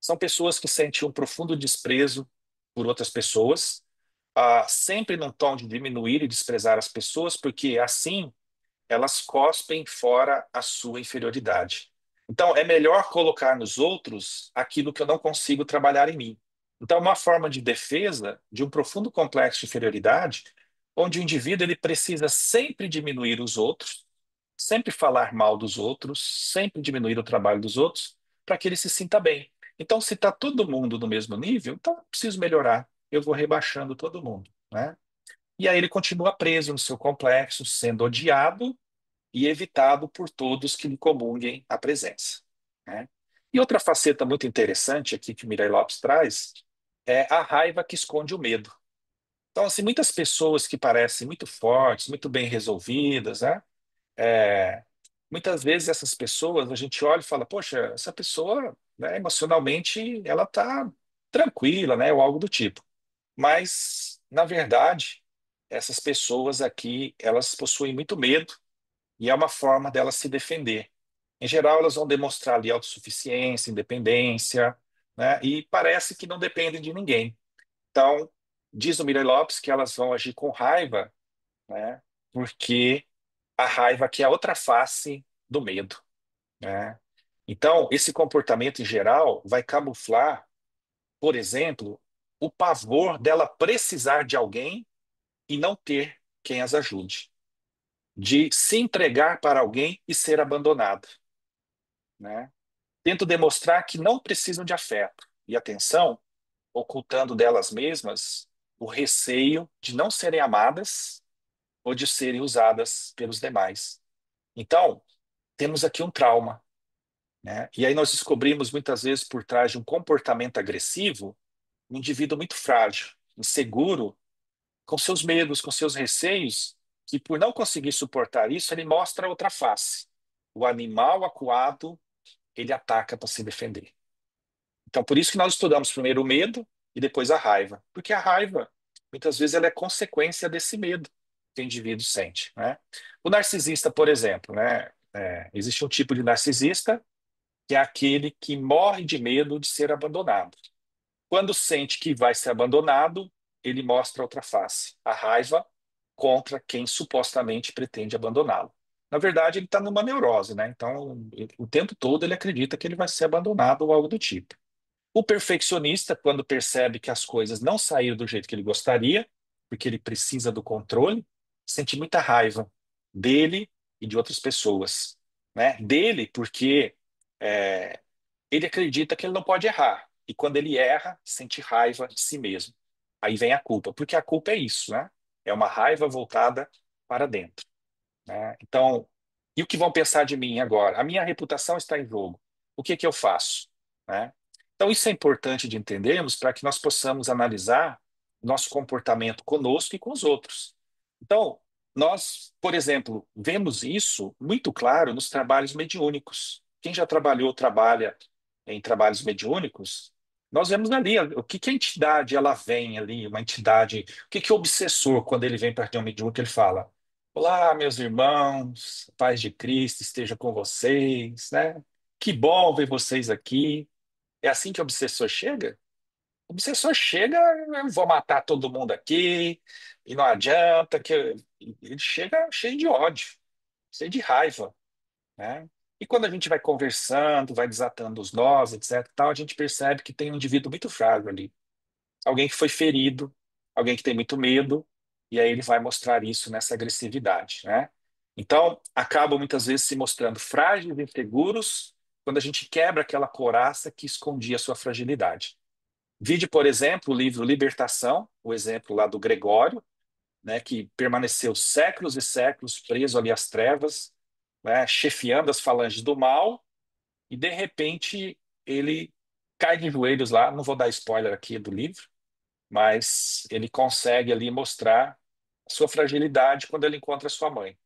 São pessoas que sentem um profundo desprezo por outras pessoas, sempre num tom de diminuir e desprezar as pessoas, porque assim elas cospem fora a sua inferioridade. Então, é melhor colocar nos outros aquilo que eu não consigo trabalhar em mim. Então, é uma forma de defesa de um profundo complexo de inferioridade, onde o indivíduo ele precisa sempre diminuir os outros, sempre falar mal dos outros, sempre diminuir o trabalho dos outros, para que ele se sinta bem. Então, se está todo mundo no mesmo nível, então eu preciso melhorar. Eu vou rebaixando todo mundo, né? E aí ele continua preso no seu complexo, sendo odiado e evitado por todos que lhe comunguem a presença, né? E outra faceta muito interessante aqui que o Mirai Lopes traz é a raiva que esconde o medo. Então, assim, muitas pessoas que parecem muito fortes, muito bem resolvidas, né? É, muitas vezes essas pessoas a gente olha e fala, poxa, essa pessoa, né, emocionalmente, ela está tranquila, né? Ou algo do tipo. Mas, na verdade, essas pessoas aqui, elas possuem muito medo e é uma forma delas se defender. Em geral, elas vão demonstrar ali autossuficiência, independência, né? E parece que não dependem de ninguém. Então, diz o Mirai Lopes que elas vão agir com raiva, né? Porque a raiva que é a outra face do medo, né? Então, esse comportamento em geral vai camuflar, por exemplo, o pavor dela precisar de alguém e não ter quem as ajude, de se entregar para alguém e ser abandonada, né? Tento demonstrar que não precisam de afeto e atenção, ocultando delas mesmas o receio de não serem amadas ou de serem usadas pelos demais. Então, temos aqui um trauma, né? E aí nós descobrimos muitas vezes por trás de um comportamento agressivo, um indivíduo muito frágil, inseguro, com seus medos, com seus receios, que por não conseguir suportar isso, ele mostra outra face. O animal acuado, ele ataca para se defender. Então, por isso que nós estudamos primeiro o medo e depois a raiva. Porque a raiva, muitas vezes, ela é consequência desse medo que o indivíduo sente, né? O narcisista, por exemplo, né? Existe um tipo de narcisista que é aquele que morre de medo de ser abandonado. Quando sente que vai ser abandonado, ele mostra outra face, a raiva contra quem supostamente pretende abandoná-lo. Na verdade, ele está numa neurose, né? Então, o tempo todo ele acredita que ele vai ser abandonado ou algo do tipo. O perfeccionista, quando percebe que as coisas não saíram do jeito que ele gostaria, porque ele precisa do controle, sente muita raiva dele e de outras pessoas, né? Dele, porque é, ele acredita que ele não pode errar. E quando ele erra, sente raiva de si mesmo. Aí vem a culpa, porque a culpa é isso, né? É uma raiva voltada para dentro, né? Então, e o que vão pensar de mim agora? A minha reputação está em jogo. O que que eu faço, né? Então, isso é importante de entendermos para que nós possamos analisar nosso comportamento conosco e com os outros. Então, nós, por exemplo, vemos isso muito claro nos trabalhos mediúnicos. Quem já trabalhou, trabalha em trabalhos mediúnicos, nós vemos ali o que que a entidade ela vem ali, uma entidade, o que que o obsessor, quando ele vem para a reunião mediúnica, ele fala: Olá, meus irmãos, a paz de Cristo esteja com vocês, né? Que bom ver vocês aqui. É assim que o obsessor chega? O obsessor chega, eu vou matar todo mundo aqui, e não adianta, que ele chega cheio de ódio, cheio de raiva, né? E quando a gente vai conversando, vai desatando os nós, etc, tal, a gente percebe que tem um indivíduo muito frágil ali, alguém que foi ferido, alguém que tem muito medo, e aí ele vai mostrar isso nessa agressividade, né? Então, acabam muitas vezes se mostrando frágeis e inseguros quando a gente quebra aquela couraça que escondia a sua fragilidade. Vide, por exemplo, o livro Libertação, o exemplo lá do Gregório, né, que permaneceu séculos e séculos preso ali às trevas, né, chefiando as falanges do mal, e de repente ele cai de joelhos lá. Não vou dar spoiler aqui do livro, mas ele consegue ali mostrar a sua fragilidade quando ele encontra sua mãe,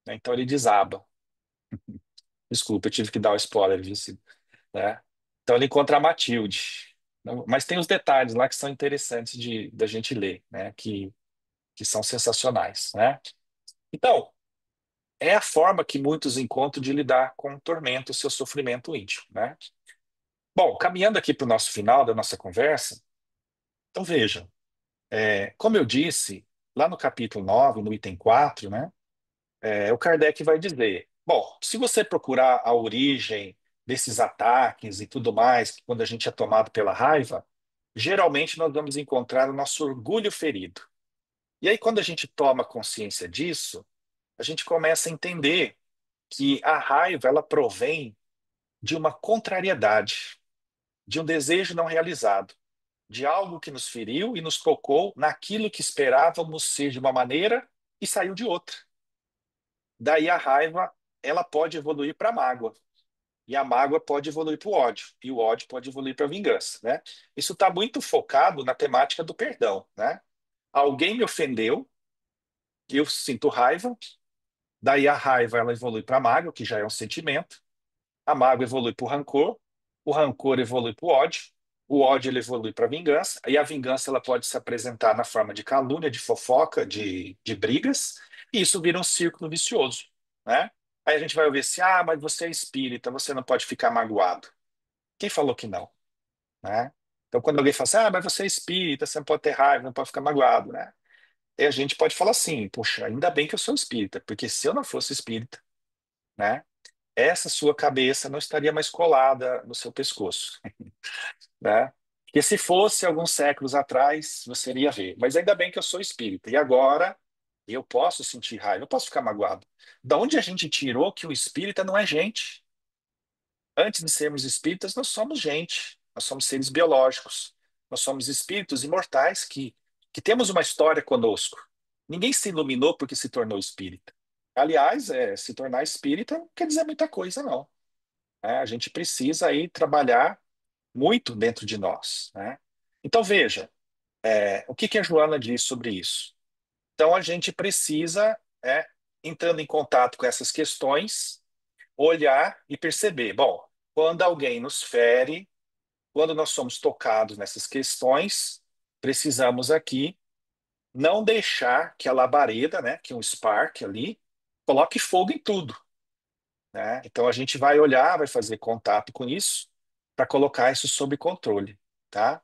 né? Então ele desaba. Desculpa, eu tive que dar o spoiler disso, né? Então ele encontra a Matilde. Mas tem os detalhes lá que são interessantes de da gente ler, né? Que são sensacionais, né? Então, é a forma que muitos encontram de lidar com o tormento, o seu sofrimento íntimo, né? Bom, caminhando aqui para o nosso final da nossa conversa, então veja, como eu disse, lá no capítulo 9, no item 4, né? O Kardec vai dizer: bom, se você procurar a origem desses ataques e tudo mais, quando a gente é tomado pela raiva, geralmente nós vamos encontrar o nosso orgulho ferido. E aí, quando a gente toma consciência disso, a gente começa a entender que a raiva ela provém de uma contrariedade, de um desejo não realizado, de algo que nos feriu e nos tocou naquilo que esperávamos ser de uma maneira e saiu de outra. Daí a raiva ela pode evoluir para a mágoa. E a mágoa pode evoluir para o ódio, e o ódio pode evoluir para a vingança, né? Isso está muito focado na temática do perdão, né? Alguém me ofendeu, eu sinto raiva, daí a raiva ela evolui para a mágoa, que já é um sentimento, a mágoa evolui para o rancor evolui para o ódio ele evolui para a vingança, e a vingança ela pode se apresentar na forma de calúnia, de fofoca, de brigas, e isso vira um círculo vicioso, né? Aí a gente vai ouvir assim: ah, mas você é espírita, você não pode ficar magoado. Quem falou que não, né? Então, quando alguém fala assim: ah, mas você é espírita, você não pode ter raiva, não pode ficar magoado, né? E a gente pode falar assim: poxa, ainda bem que eu sou espírita, porque se eu não fosse espírita, né, essa sua cabeça não estaria mais colada no seu pescoço, né? Porque se fosse alguns séculos atrás, você iria ver. Mas ainda bem que eu sou espírita. E agora eu posso sentir raiva, eu posso ficar magoado. Da onde a gente tirou que o espírita não é gente? Antes de sermos espíritas, nós somos gente, nós somos seres biológicos, nós somos espíritos imortais que temos uma história conosco. Ninguém se iluminou porque se tornou espírita. Aliás, se tornar espírita não quer dizer muita coisa, não. A gente precisa aí trabalhar muito dentro de nós, né? Então, veja, o que que a Joana diz sobre isso? Então, a gente precisa, entrando em contato com essas questões, olhar e perceber. Bom, quando alguém nos fere, quando nós somos tocados nessas questões, precisamos aqui não deixar que a labareda, né, que um spark ali, coloque fogo em tudo, né? Então a gente vai olhar, vai fazer contato com isso para colocar isso sob controle, tá?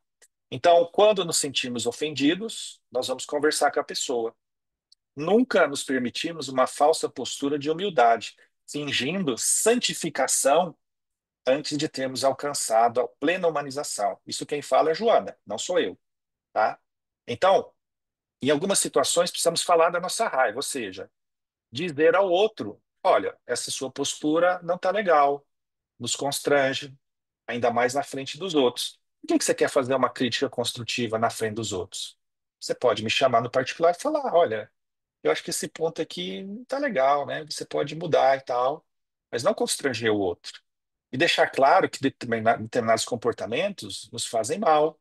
Então, quando nos sentirmos ofendidos, nós vamos conversar com a pessoa. Nunca nos permitimos uma falsa postura de humildade, fingindo santificação antes de termos alcançado a plena humanização. Isso quem fala é a Joana, não sou eu, tá? Então, em algumas situações precisamos falar da nossa raiva, ou seja, dizer ao outro: olha, essa sua postura não está legal, nos constrange, ainda mais na frente dos outros. Por que que você quer fazer uma crítica construtiva na frente dos outros? Você pode me chamar no particular e falar: olha, eu acho que esse ponto aqui não está legal, né? Você pode mudar e tal, mas não constranger o outro. E deixar claro que determinados comportamentos nos fazem mal,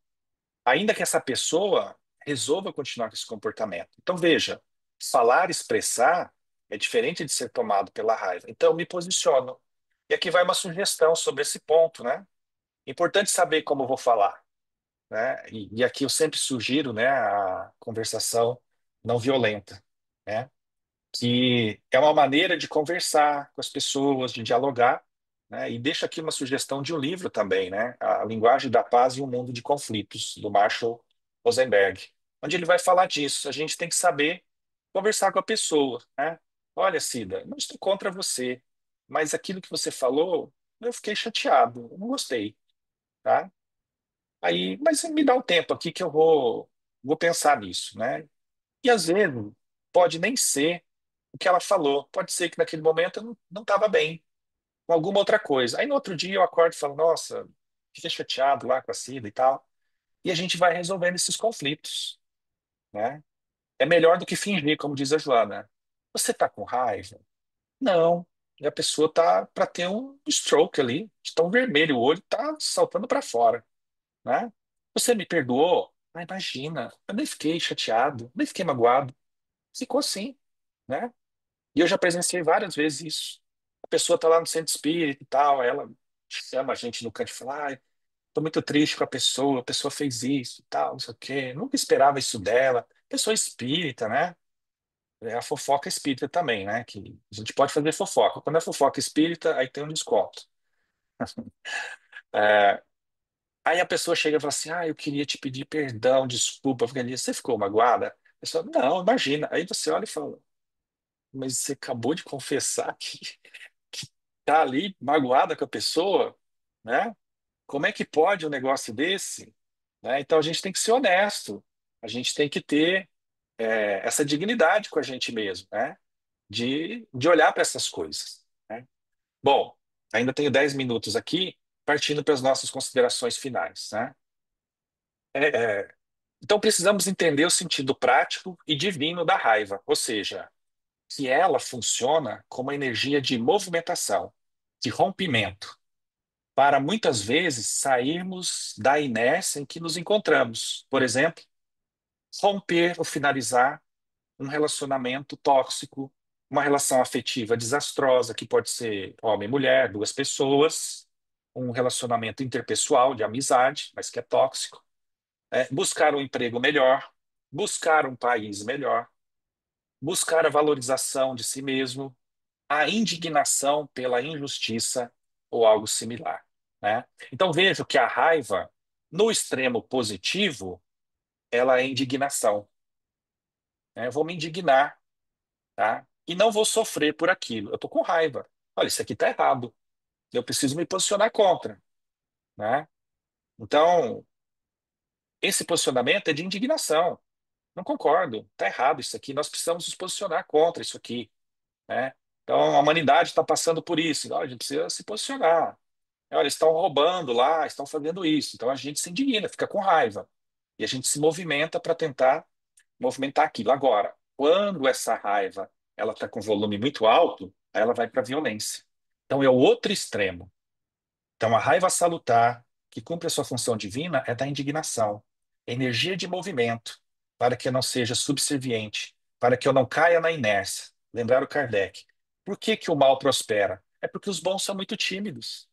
ainda que essa pessoa resolva continuar com esse comportamento. Então, veja, falar, expressar é diferente de ser tomado pela raiva. Então, eu me posiciono. E aqui vai uma sugestão sobre esse ponto, né? Importante saber como eu vou falar, né? E aqui eu sempre sugiro, né, a conversação não violenta, né? Que é uma maneira de conversar com as pessoas, de dialogar, né? E deixo aqui uma sugestão de um livro também, né? A Linguagem da Paz e o Mundo de Conflitos, do Marshall Rosenberg, onde ele vai falar disso. A gente tem que saber conversar com a pessoa, né? Olha, Cida, não estou contra você, mas aquilo que você falou, eu fiquei chateado, eu não gostei, tá? Aí, mas me dá um tempo aqui que eu vou pensar nisso, né? E às vezes pode nem ser o que ela falou. Pode ser que naquele momento eu não estava bem com alguma outra coisa. Aí no outro dia eu acordo e falo, nossa, fiquei chateado lá com a Cida e tal. E a gente vai resolvendo esses conflitos, né? É melhor do que fingir, como diz a Joana. Você tá com raiva? Não. E a pessoa tá para ter um stroke ali, de tão vermelho, o olho tá saltando para fora, né? Você me perdoou? Ah, imagina, eu nem fiquei chateado, nem fiquei magoado. Ficou assim, né? E eu já presenciei várias vezes isso. A pessoa tá lá no centro espírita e tal, ela chama a gente no canto e fala, ai, tô muito triste com a pessoa fez isso e tal, não sei o quê. Nunca esperava isso dela. Pessoa espírita, né? É a fofoca espírita também, né? Que a gente pode fazer fofoca. Quando é fofoca espírita, aí tem um desconto. É, aí a pessoa chega e fala assim, ah, eu queria te pedir perdão, desculpa, porque ali você ficou magoada? A pessoa, não, imagina. Aí você olha e fala, mas você acabou de confessar que tá ali magoada com a pessoa, né? Como é que pode um negócio desse? Né? Então a gente tem que ser honesto, a gente tem que ter essa dignidade com a gente mesmo, né? De olhar para essas coisas, né? Bom, ainda tenho 10 minutos aqui, partindo para as nossas considerações finais, né? É, é, então precisamos entender o sentido prático e divino da raiva, ou seja, que ela funciona como energia de movimentação, de rompimento para muitas vezes sairmos da inércia em que nos encontramos. Por exemplo, romper ou finalizar um relacionamento tóxico, uma relação afetiva desastrosa, que pode ser homem e mulher, duas pessoas, um relacionamento interpessoal de amizade, mas que é tóxico. Buscar um emprego melhor, buscar um país melhor, buscar a valorização de si mesmo, a indignação pela injustiça ou algo similar, né? Então vejo que a raiva, no extremo positivo, ela é indignação, né? Eu vou me indignar, tá? E não vou sofrer por aquilo. Eu tô com raiva. Olha, isso aqui tá errado. Eu preciso me posicionar contra, né? Então, esse posicionamento é de indignação. Não concordo. Tá errado isso aqui. Nós precisamos nos posicionar contra isso aqui, né? Então, a humanidade está passando por isso. Então, a gente precisa se posicionar. Olha, estão roubando lá, estão fazendo isso. Então a gente se indigna, fica com raiva. E a gente se movimenta para tentar movimentar aquilo. Agora, quando essa raiva ela está com volume muito alto, aí ela vai para a violência. Então é o outro extremo. Então a raiva salutar, que cumpre a sua função divina, é da indignação. Energia de movimento, para que eu não seja subserviente, para que eu não caia na inércia. Lembrar o Kardec. Por que que o mal prospera? É porque os bons são muito tímidos,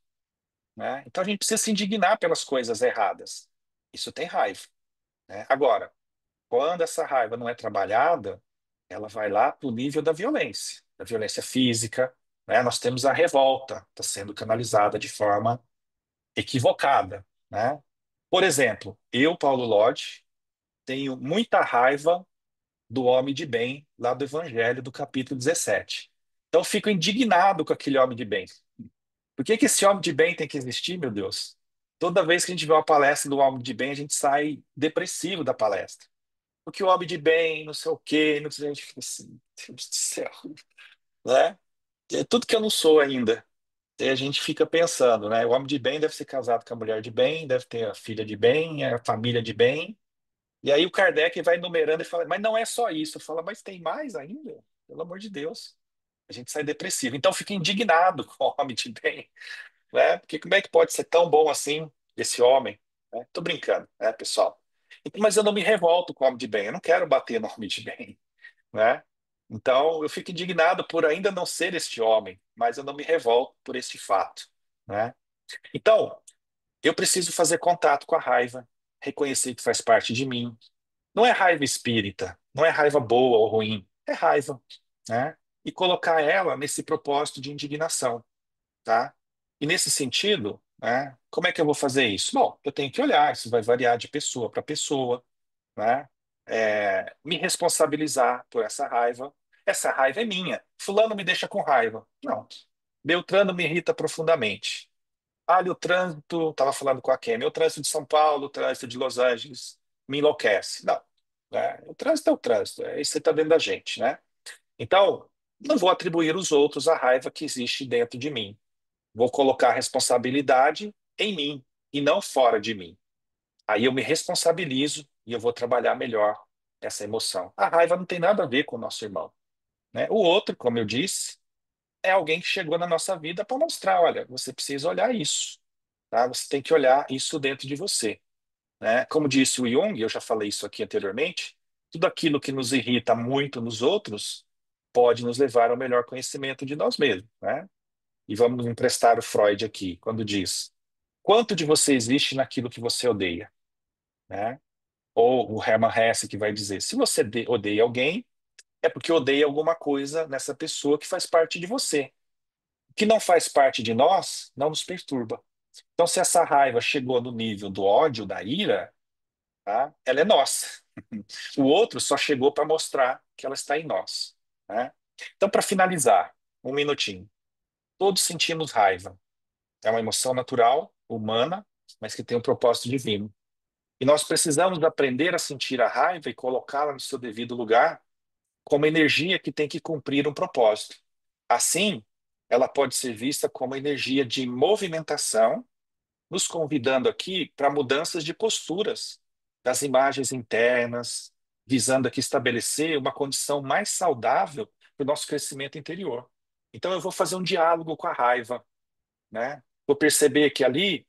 né? Então a gente precisa se indignar pelas coisas erradas. Isso tem raiva, né? Agora, quando essa raiva não é trabalhada, ela vai lá para o nível da violência física, né? Nós temos a revolta, está sendo canalizada de forma equivocada, né? Por exemplo, eu, Paulo Lodge, tenho muita raiva do homem de bem lá do Evangelho, do capítulo 17. Então, eu fico indignado com aquele homem de bem. Por que que esse homem de bem tem que existir, meu Deus? Toda vez que a gente vê uma palestra do homem de bem, a gente sai depressivo da palestra. Porque o homem de bem, não sei o quê, não sei, a gente fica assim, Deus do céu, né? É tudo que eu não sou ainda. E a gente fica pensando, né? O homem de bem deve ser casado com a mulher de bem, deve ter a filha de bem, a família de bem. E aí o Kardec vai enumerando e fala, mas não é só isso. Fala, mas tem mais ainda? Pelo amor de Deus. A gente sai depressivo. Então fica indignado com o homem de bem, né? Porque como é que pode ser tão bom assim esse homem? Né? Tô brincando, né, pessoal? Então, mas eu não me revolto com o homem de bem. Eu não quero bater no homem de bem, né? Então, eu fico indignado por ainda não ser este homem, mas eu não me revolto por este fato, né? Então, eu preciso fazer contato com a raiva, reconhecer que faz parte de mim. Não é raiva espírita, não é raiva boa ou ruim, é raiva, né? E colocar ela nesse propósito de indignação, tá? E nesse sentido, né, como é que eu vou fazer isso? Bom, eu tenho que olhar, isso vai variar de pessoa para pessoa, né? Me responsabilizar por essa raiva. Essa raiva é minha. Fulano me deixa com raiva. Não. Beltrano me irrita profundamente. Ali o trânsito, estava falando com a Kemi, o trânsito de São Paulo, o trânsito de Los Angeles me enlouquece. Não. Né? O trânsito é o trânsito, é isso que está dentro da gente, né? Então, não vou atribuir aos outros a raiva que existe dentro de mim. Vou colocar a responsabilidade em mim e não fora de mim. Aí eu me responsabilizo e eu vou trabalhar melhor essa emoção. A raiva não tem nada a ver com o nosso irmão, né? O outro, como eu disse, é alguém que chegou na nossa vida para mostrar, olha, você precisa olhar isso, tá? Você tem que olhar isso dentro de você, né? Como disse o Jung, eu já falei isso aqui anteriormente, tudo aquilo que nos irrita muito nos outros pode nos levar ao melhor conhecimento de nós mesmos, né? E vamos emprestar o Freud aqui, quando diz: quanto de você existe naquilo que você odeia, né? Ou o Hermann Hesse que vai dizer: se você odeia alguém, é porque odeia alguma coisa nessa pessoa que faz parte de você. O que não faz parte de nós não nos perturba. Então, se essa raiva chegou no nível do ódio, da ira, tá? Ela é nossa. O outro só chegou para mostrar que ela está em nós, né? Então, para finalizar, um minutinho. Todos sentimos raiva. É uma emoção natural, humana, mas que tem um propósito divino. E nós precisamos aprender a sentir a raiva e colocá-la no seu devido lugar como energia que tem que cumprir um propósito. Assim, ela pode ser vista como energia de movimentação, nos convidando aqui para mudanças de posturas das imagens internas, visando aqui estabelecer uma condição mais saudável para o nosso crescimento interior. Então, eu vou fazer um diálogo com a raiva, né? Vou perceber que ali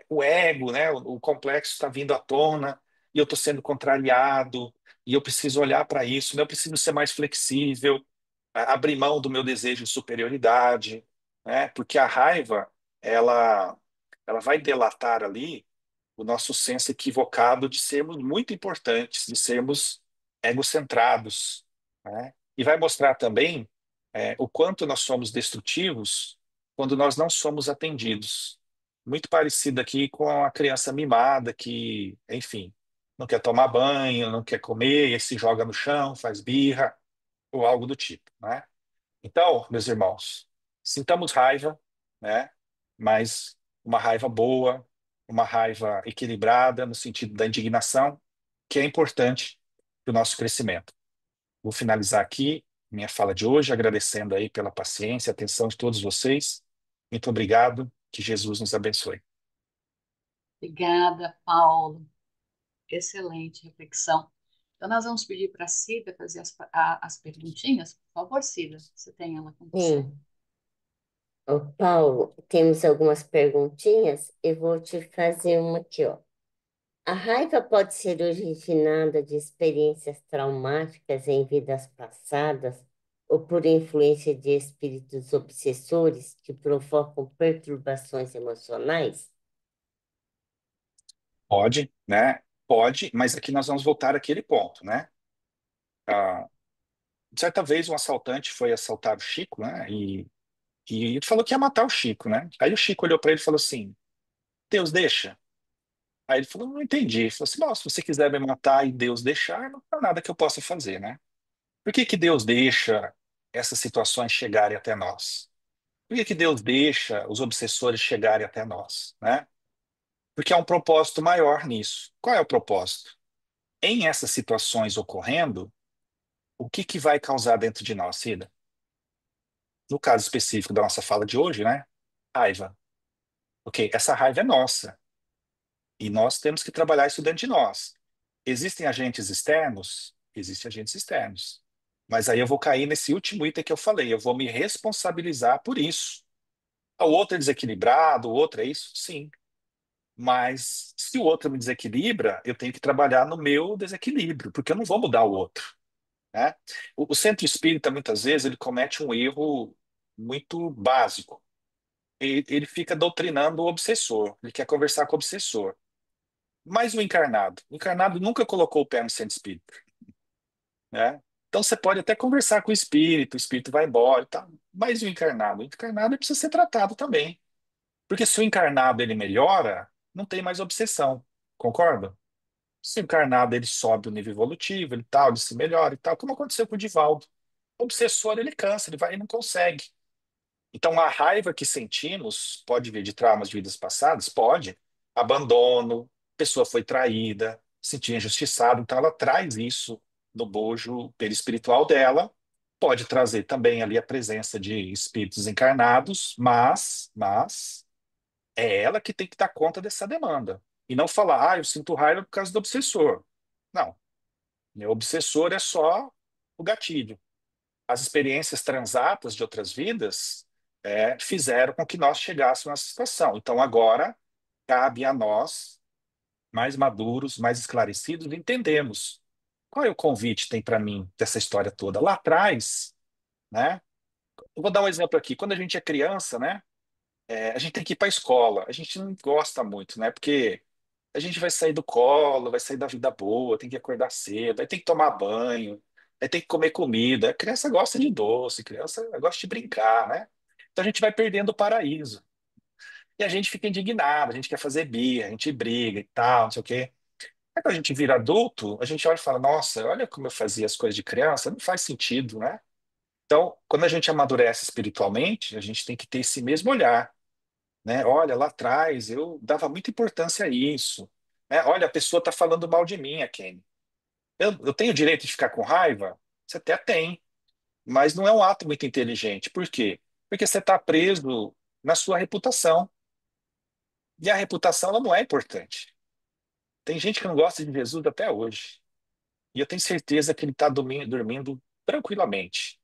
o ego, né, o complexo está vindo à tona e eu estou sendo contrariado e eu preciso olhar para isso, né? Eu preciso ser mais flexível, abrir mão do meu desejo de superioridade, né? Porque a raiva, ela, ela vai delatar ali o nosso senso equivocado de sermos muito importantes, de sermos egocentrados, né? E vai mostrar também o quanto nós somos destrutivos quando nós não somos atendidos. Muito parecido aqui com a criança mimada que, enfim, não quer tomar banho, não quer comer, e se joga no chão, faz birra, ou algo do tipo, né? Então, meus irmãos, sintamos raiva, né? Mas uma raiva boa, uma raiva equilibrada no sentido da indignação, que é importante para o nosso crescimento. Vou finalizar aqui minha fala de hoje, agradecendo aí pela paciência e atenção de todos vocês. Muito obrigado. Que Jesus nos abençoe. Obrigada, Paulo. Excelente reflexão. Então, nós vamos pedir para a Cida fazer as perguntinhas. Por favor, Cida, você tem ela com você. Sim, ô Paulo, temos algumas perguntinhas. Eu vou te fazer uma aqui, ó. A raiva pode ser originada de experiências traumáticas em vidas passadas ou por influência de espíritos obsessores que provocam perturbações emocionais? Pode, né? Pode, mas aqui nós vamos voltar àquele ponto, né? Ah, certa vez um assaltante foi assaltar o Chico, né? E ele falou que ia matar o Chico, né? Aí o Chico olhou para ele e falou assim: Deus deixa. Aí ele falou: não entendi. Ele falou assim: "Bom, se você quiser me matar e Deus deixar, não há nada que eu possa fazer, né? Por que que Deus deixa essas situações chegarem até nós? Por que que Deus deixa os obsessores chegarem até nós, né? Porque há um propósito maior nisso. Qual é o propósito? Em essas situações ocorrendo, o que que vai causar dentro de nós, Cida? No caso específico da nossa fala de hoje, né? Raiva. Ok, essa raiva é nossa. E nós temos que trabalhar isso dentro de nós. Existem agentes externos? Existem agentes externos. Mas aí eu vou cair nesse último item que eu falei. Eu vou me responsabilizar por isso. O outro é desequilibrado, o outro é isso? Sim. Mas se o outro me desequilibra, eu tenho que trabalhar no meu desequilíbrio, porque eu não vou mudar o outro. né? O centro espírita, muitas vezes, ele comete um erro muito básico. Ele fica doutrinando o obsessor, ele quer conversar com o obsessor. Mas o encarnado nunca colocou o pé no centro espírita, né? Então você pode até conversar com o espírito vai embora e tal, mas o encarnado ele precisa ser tratado também. Porque se o encarnado ele melhora, não tem mais obsessão, concorda? Se o encarnado ele sobe o nível evolutivo, ele tal, ele se melhora e tal, como aconteceu com o Divaldo. O obsessor ele cansa, ele vai e não consegue. Então a raiva que sentimos pode vir de traumas de vidas passadas? Pode. Abandono, pessoa foi traída, sentir injustiçado, então ela traz isso no bojo perispiritual dela. Pode trazer também ali a presença de espíritos encarnados, mas é ela que tem que dar conta dessa demanda. E não falar, eu sinto raiva por causa do obsessor. Não, meu obsessor é só o gatilho. As experiências transatas de outras vidas fizeram com que nós chegássemos nessa situação. Então agora cabe a nós, mais maduros, mais esclarecidos, entendemos qual é o convite que tem para mim dessa história toda. Lá atrás, né? Eu vou dar um exemplo aqui. Quando a gente é criança, né? A gente tem que ir para a escola. A gente não gosta muito, né? Porque a gente vai sair do colo, vai sair da vida boa, tem que acordar cedo, aí tem que tomar banho, aí tem que comer comida. A criança gosta de doce, a criança gosta de brincar, né? Então a gente vai perdendo o paraíso. E a gente fica indignado, a gente quer fazer birra, a gente briga e tal, não sei o quê. Aí quando a gente vira adulto, a gente olha e fala, nossa, olha como eu fazia as coisas de criança, não faz sentido, né? Então, quando a gente amadurece espiritualmente, a gente tem que ter esse mesmo olhar, né? Olha, lá atrás eu dava muita importância a isso, né? Olha, a pessoa está falando mal de mim, a Kenny. Eu tenho o direito de ficar com raiva? Você até tem, mas não é um ato muito inteligente. Por quê? Porque você está preso na sua reputação. E a reputação ela não é importante. Tem gente que não gosta de Jesus até hoje. E eu tenho certeza que ele está dormindo tranquilamente,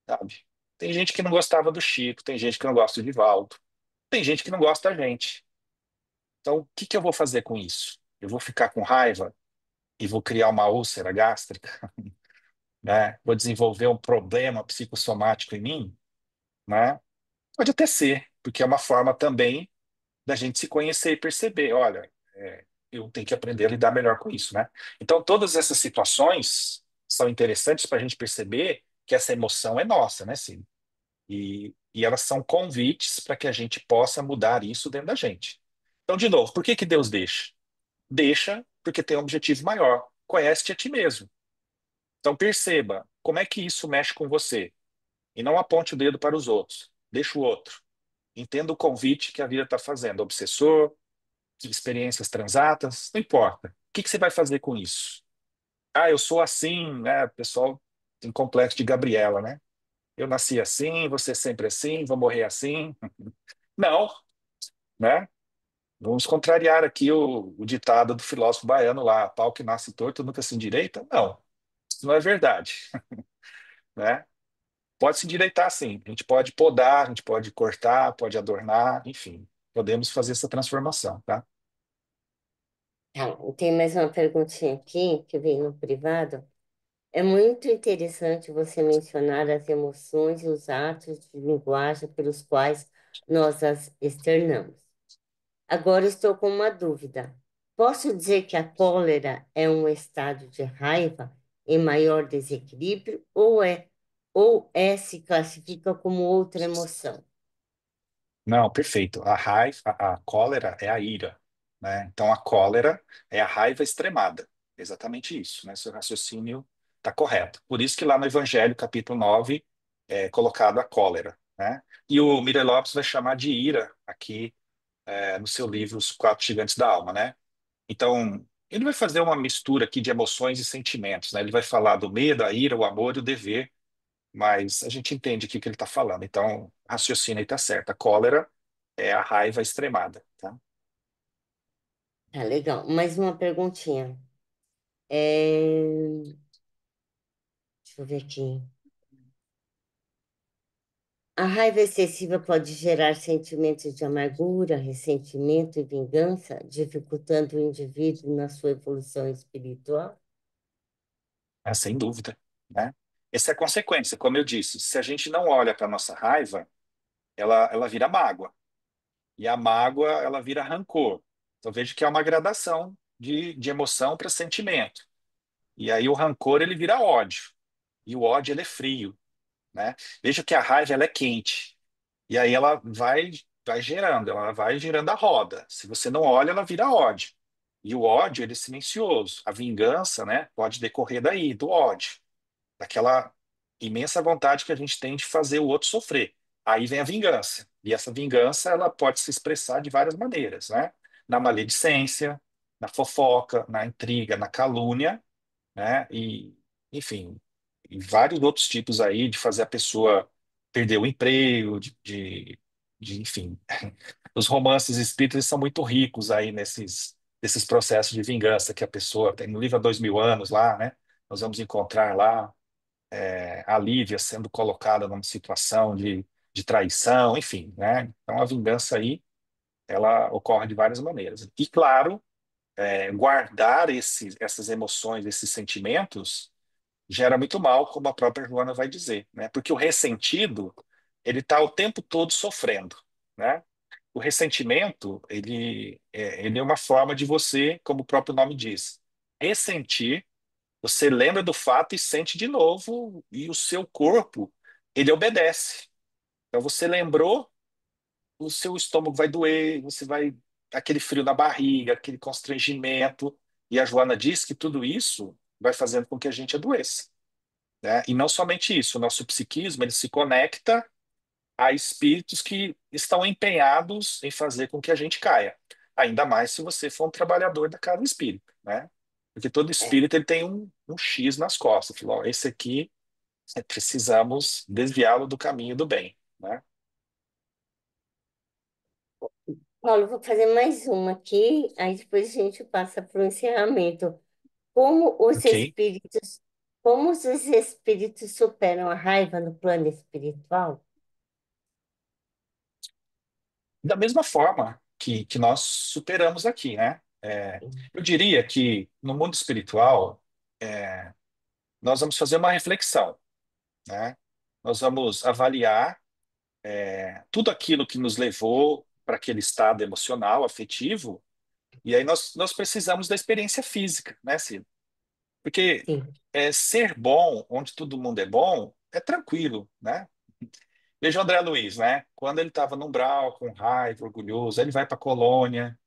sabe? Tem gente que não gostava do Chico, tem gente que não gosta do Divaldo, tem gente que não gosta da gente. Então, o que que eu vou fazer com isso? Eu vou ficar com raiva e vou criar uma úlcera gástrica, né? Vou desenvolver um problema psicossomático em mim, né? Pode até ser, porque é uma forma também da gente se conhecer e perceber, olha, eu tenho que aprender a lidar melhor com isso, né? Então, todas essas situações são interessantes para a gente perceber que essa emoção é nossa, né, sim? E elas são convites para que a gente possa mudar isso dentro da gente. Então, de novo, por que que Deus deixa? Deixa porque tem um objetivo maior. Conhece-te a ti mesmo. Então perceba como é que isso mexe com você. E não aponte o dedo para os outros. Deixa o outro. Entenda o convite que a vida está fazendo. Obsessor, experiências transatas, não importa. O que que você vai fazer com isso? Ah, eu sou assim, né? O pessoal tem complexo de Gabriela, né? Eu nasci assim, você sempre assim, vou morrer assim. Não, né? Vamos contrariar aqui o ditado do filósofo baiano lá, pau que nasce torto nunca se endireita? Não, isso não é verdade, né? Pode se endireitar sim, a gente pode podar, a gente pode cortar, pode adornar, enfim, podemos fazer essa transformação, tá? Tá, tem mais uma perguntinha aqui que veio no privado. É muito interessante você mencionar as emoções e os atos de linguagem pelos quais nós as externamos. Agora estou com uma dúvida. Posso dizer que a cólera é um estado de raiva em maior desequilíbrio ou se classifica como outra emoção? Não, perfeito. A raiva, a cólera é a ira, né? Então a cólera é a raiva extremada. Exatamente isso, né? Seu raciocínio está correto. Por isso que lá no Evangelho, capítulo 9 é colocado a cólera, né? E o Miller Lopes vai chamar de ira aqui no seu livro Os Quatro Gigantes da Alma, né? Então, ele vai fazer uma mistura aqui de emoções e sentimentos, né? Ele vai falar do medo, a ira, o amor e o dever, mas a gente entende o que que ele está falando. Então, raciocínio aí está certo. A cólera é a raiva extremada, tá? Tá legal. Mais uma perguntinha. É, Deixa eu ver aqui. A raiva excessiva pode gerar sentimentos de amargura, ressentimento e vingança, dificultando o indivíduo na sua evolução espiritual? Sem dúvida. né? Essa é a consequência, como eu disse. Se a gente não olha para a nossa raiva, ela vira mágoa. E a mágoa, ela vira rancor. Então, veja que é uma gradação de emoção para sentimento. E aí o rancor, ele vira ódio. E o ódio, ele é frio, né? Veja que a raiva, ela é quente. E aí ela vai gerando a roda. Se você não olha, ela vira ódio. E o ódio, ele é silencioso. A vingança, né, pode decorrer daí, do ódio, daquela imensa vontade que a gente tem de fazer o outro sofrer. Aí vem a vingança. E essa vingança, ela pode se expressar de várias maneiras, né? Na maledicência, na fofoca, na intriga, na calúnia, né? E, enfim, e vários outros tipos aí de fazer a pessoa perder o emprego, enfim. Os romances espíritas são muito ricos aí nesses processos de vingança que a pessoa tem. No livro Há 2000 anos lá, né? Nós vamos encontrar lá a Lívia sendo colocada numa situação de traição, enfim, né? Então a vingança aí, ela ocorre de várias maneiras. E claro, guardar essas emoções, esses sentimentos, gera muito mal, como a própria Joana vai dizer, né? Porque o ressentido, ele está o tempo todo sofrendo, né? O ressentimento, ele é uma forma de você, como o próprio nome diz, ressentir. Você lembra do fato e sente de novo, e o seu corpo, ele obedece. Então você lembrou, o seu estômago vai doer, você vai aquele frio na barriga, aquele constrangimento. E a Joana diz que tudo isso vai fazendo com que a gente adoeça, né? E não somente isso, o nosso psiquismo, ele se conecta a espíritos que estão empenhados em fazer com que a gente caia. Ainda mais se você for um trabalhador da casa espírita, né? Porque todo É. espírito ele tem um X nas costas. Falou, ó, esse aqui precisamos desviá-lo do caminho do bem, né? Paulo, vou fazer mais uma aqui, aí depois a gente passa para o encerramento. Como os Ok? espíritos, como os espíritos superam a raiva no plano espiritual? Da mesma forma que nós superamos aqui, né? Eu diria que no mundo espiritual, nós vamos fazer uma reflexão, né? Nós vamos avaliar tudo aquilo que nos levou para aquele estado emocional, afetivo, e aí nós precisamos da experiência física, né, Cida? Porque Sim, ser bom, onde todo mundo é bom, é tranquilo, né? Veja o André Luiz, né? Quando ele estava no umbral, com raiva, orgulhoso, aí ele vai para a colônia,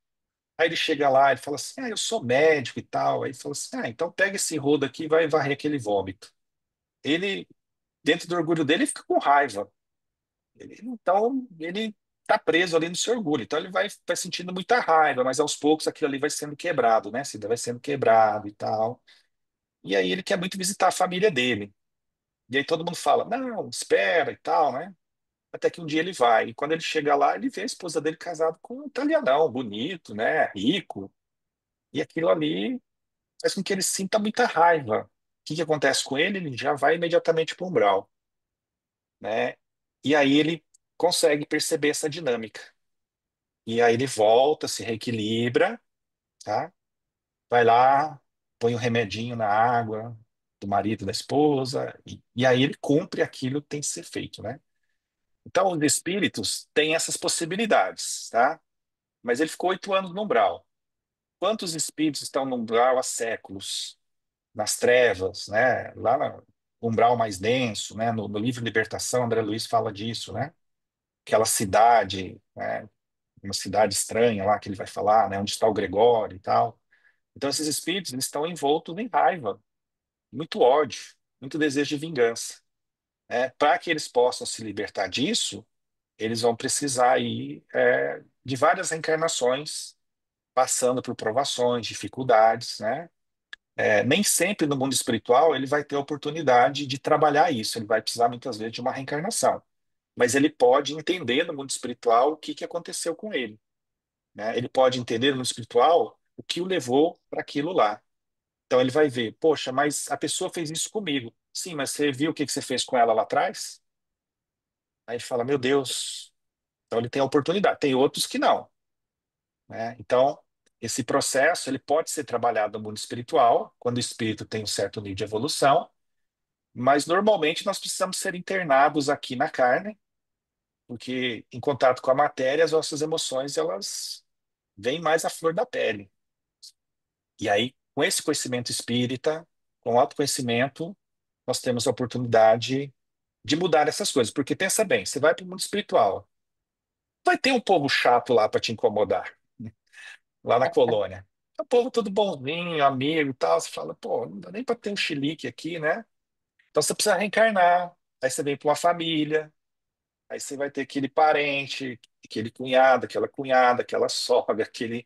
aí ele chega lá, ele fala assim, eu sou médico e tal, aí ele fala assim, então pega esse rodo aqui e vai varrer aquele vômito. Ele, dentro do orgulho dele, fica com raiva. Então, ele está preso ali no seu orgulho. Então, ele vai sentindo muita raiva, mas aos poucos aquilo ali vai sendo quebrado, né? Cida? Vai sendo quebrado e tal. E aí ele quer muito visitar a família dele. E aí todo mundo fala, não, espera e tal, né? Até que um dia ele vai. E quando ele chega lá, ele vê a esposa dele casada com um italianão, bonito, né? Rico. E aquilo ali faz com que ele sinta muita raiva. O que que acontece com ele? Ele já vai imediatamente para o umbral, né? E aí ele consegue perceber essa dinâmica. E aí ele volta, se reequilibra, tá? Vai lá, põe um remedinho na água do marido, da esposa, e aí ele cumpre aquilo que tem que ser feito, né? Então, os espíritos têm essas possibilidades, tá? Mas ele ficou 8 anos no umbral. Quantos espíritos estão no umbral há séculos, nas trevas, né? Lá no umbral mais denso, né? No livro Libertação, André Luiz fala disso, né? Aquela cidade, né? Uma cidade estranha lá que ele vai falar, né? Onde está o Gregório e tal. Então, esses espíritos eles estão envoltos em raiva, muito ódio, muito desejo de vingança. Para que eles possam se libertar disso, eles vão precisar aí, de várias reencarnações, passando por provações, dificuldades, né? Nem sempre no mundo espiritual ele vai ter a oportunidade de trabalhar isso, ele vai precisar muitas vezes de uma reencarnação. Mas ele pode entender no mundo espiritual o que aconteceu com ele, né? Ele pode entender no mundo espiritual o que o levou para aquilo lá. Então ele vai ver, poxa, mas a pessoa fez isso comigo. Sim, mas você viu o que você fez com ela lá atrás? Aí ele fala, meu Deus. Então ele tem a oportunidade. Tem outros que não, né? Então esse processo ele pode ser trabalhado no mundo espiritual, quando o espírito tem um certo nível de evolução, mas normalmente nós precisamos ser internados aqui na carne, porque em contato com a matéria, as nossas emoções elas vêm mais à flor da pele. E aí, com esse conhecimento espírita, com autoconhecimento, nós temos a oportunidade de mudar essas coisas. Porque pensa bem, você vai para o mundo espiritual, vai ter um povo chato lá para te incomodar, lá na colônia. É um povo todo bonzinho, amigo e tal. Você fala, pô, não dá nem para ter um chilique aqui, né? Então você precisa reencarnar. Aí você vem para uma família, aí você vai ter aquele parente, aquele cunhado, aquela sogra, aquele,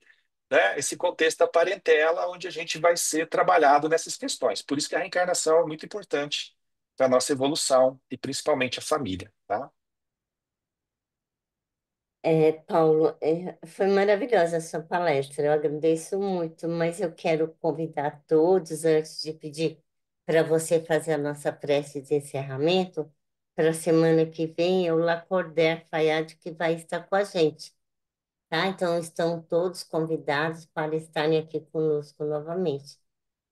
né, esse contexto da parentela onde a gente vai ser trabalhado nessas questões. Por isso que a reencarnação é muito importante para a nossa evolução e principalmente a família, tá? Paulo, foi maravilhosa a sua palestra, eu agradeço muito, mas eu quero convidar todos, antes de pedir para você fazer a nossa prece de encerramento, para a semana que vem, o Lacordaire Fayad que vai estar com a gente, tá? Então, estão todos convidados para estarem aqui conosco novamente.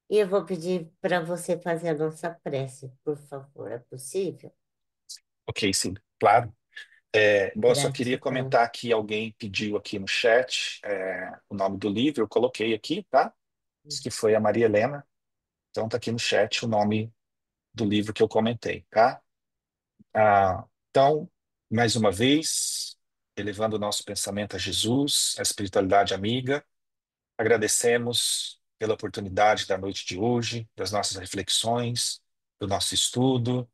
E eu vou pedir para você fazer a nossa prece, por favor, é possível? Ok, sim, claro. Bom, eu só queria Gratidão. comentar que alguém pediu aqui no chat o nome do livro, eu coloquei aqui, tá? Diz que foi a Maria Helena, então tá aqui no chat o nome do livro que eu comentei, tá? Então, mais uma vez, elevando o nosso pensamento a Jesus, a espiritualidade amiga, agradecemos pela oportunidade da noite de hoje, das nossas reflexões, do nosso estudo,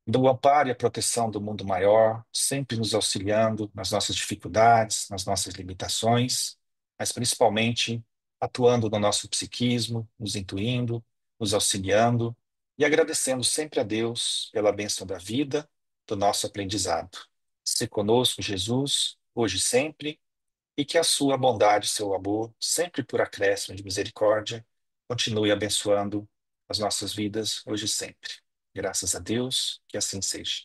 do amparo e a proteção do mundo maior, sempre nos auxiliando nas nossas dificuldades, nas nossas limitações, mas principalmente atuando no nosso psiquismo, nos intuindo, nos auxiliando e agradecendo sempre a Deus pela bênção da vida, do nosso aprendizado. Se conosco, Jesus, hoje e sempre, e que a sua bondade, seu amor, sempre por acréscimo de misericórdia, continue abençoando as nossas vidas hoje e sempre. Graças a Deus, que assim seja.